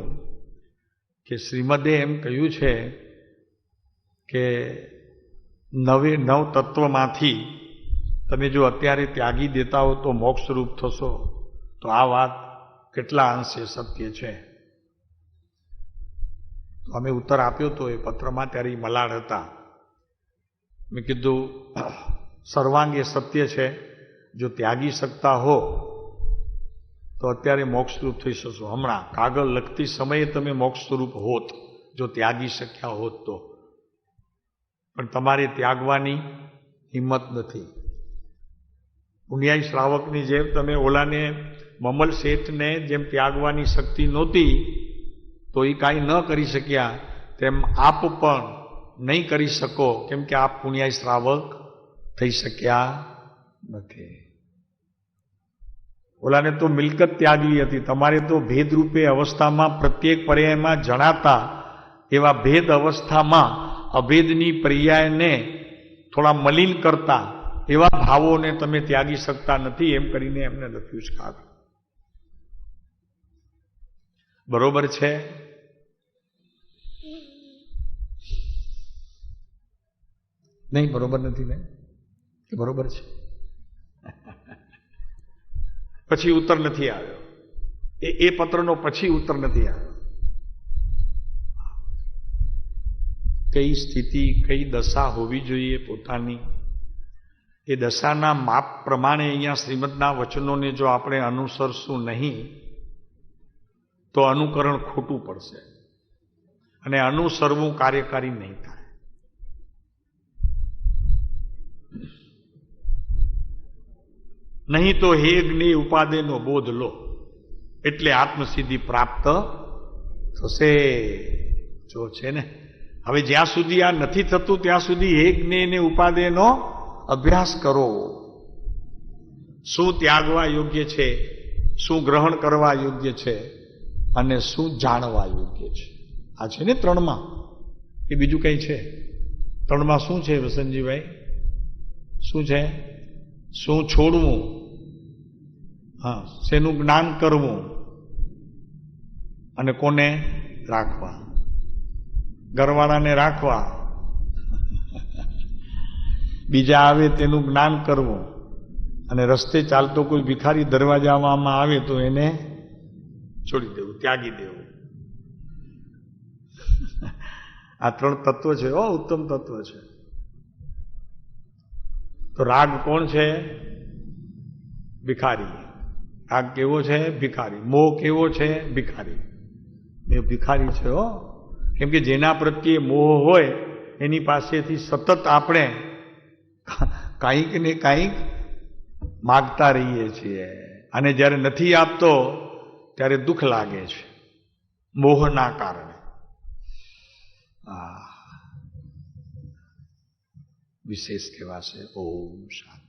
કે શ્રીમદે એમ કહ્યું છે કે નવ તત્વમાંથી તમે જો અત્યારે ત્યાગી દેતા હો તો મોક્ષરૂપ થશો. તો આ વાત કેટલા અંશે સત્ય છે? તો અમે ઉત્તર આપ્યો તો એ પત્રમાં, ત્યારે મલાડ હતા. મેં કીધું સર્વાંગે સત્ય છે, જો ત્યાગી શકતા હો તો અત્યારે મોક્ષરૂપ થઈ શકશો. હમણાં કાગળ લખતી સમયે તમે મોક્ષસ્વરૂપ હોત જો ત્યાગી શક્યા હોત તો, પણ તમારે ત્યાગવાની હિંમત નથી. પુણ્યાઈ શ્રાવકની જેમ તમે ઓલાને મમલ શેઠને જેમ ત્યાગવાની શક્તિ નહોતી તો એ કાંઈ ન કરી શક્યા, તેમ આપ પણ નહીં કરી શકો, કેમ કે આપ પુણ્યાઈ શ્રાવક થઈ શક્યા નથી. ઓલાને તો મિલકત ત્યાગવી હતી, તમારે તો ભેદરૂપે અવસ્થામાં પ્રત્યેક પર્યાયમાં જણાતા એવા ભેદ અવસ્થામાં અભેદની પર્યાયને થોડા મલિન કરતા એવા ભાવોને તમે ત્યાગી શકતા નથી, એમ કરીને એમને લખ્યું છે કાગળ. બરોબર છે? નહીં બરોબર નથી ને? બરોબર છે. પછી ઉત્તર નથી આવ્યો, એ પત્રનો પછી ઉત્તર નથી આવ્યો. કઈ સ્થિતિ, કઈ દશા હોવી જોઈએ પોતાની, એ દશાના માપ પ્રમાણે અહીંયા શ્રીમદના વચનોને જો આપણે અનુસરશું નહીં તો અનુકરણ ખોટું પડશે અને અનુસરવું કાર્યકારી નહીં થાય. નહીં તો હે જ્ઞેય ઉપાદેનો બોધ લો એટલે આત્મસિદ્ધિ પ્રાપ્ત થશે. જો છે ને, હવે જ્યાં સુધી આ નથી થતું ત્યાં સુધી હે જ્ઞેયને ઉપાદેનો અભ્યાસ કરો. શું ત્યાગવા યોગ્ય છે, શું ગ્રહણ કરવા યોગ્ય છે અને શું જાણવા યોગ્ય છે. આ છે ને ત્રણમાં, એ બીજું કંઈ છે? ત્રણમાં શું છે વસંતજીભાઈ? શું છે? શું છોડવું, હા, શેનું જ્ઞાન કરવું અને કોને રાખવા? ઘરવાળાને રાખવા, બીજા આવે તેનું જ્ઞાન કરવું, અને રસ્તે ચાલતો કોઈ ભિખારી દરવાજામાં આવે તો એને છોડી દેવું, ત્યાગી દેવું. આ ત્રણ તત્વ છે, ઉત્તમ તત્વ છે. તો રાગ કોણ છે? ભિખારી. રાગ કેવો છે? ભિખારી. મોહ કેવો છે? ભિખારી. એ ભિખારી છે કેમ કે જેના પ્રત્યે મોહ હોય એની પાસેથી સતત આપણે કાંઈક ને કાંઈક માગતા રહીએ છીએ, અને જ્યારે નથી આપતો ત્યારે દુઃખ લાગે છે મોહના કારણે. વિશેષ કહેવાશે. ઓમ શાંતિ.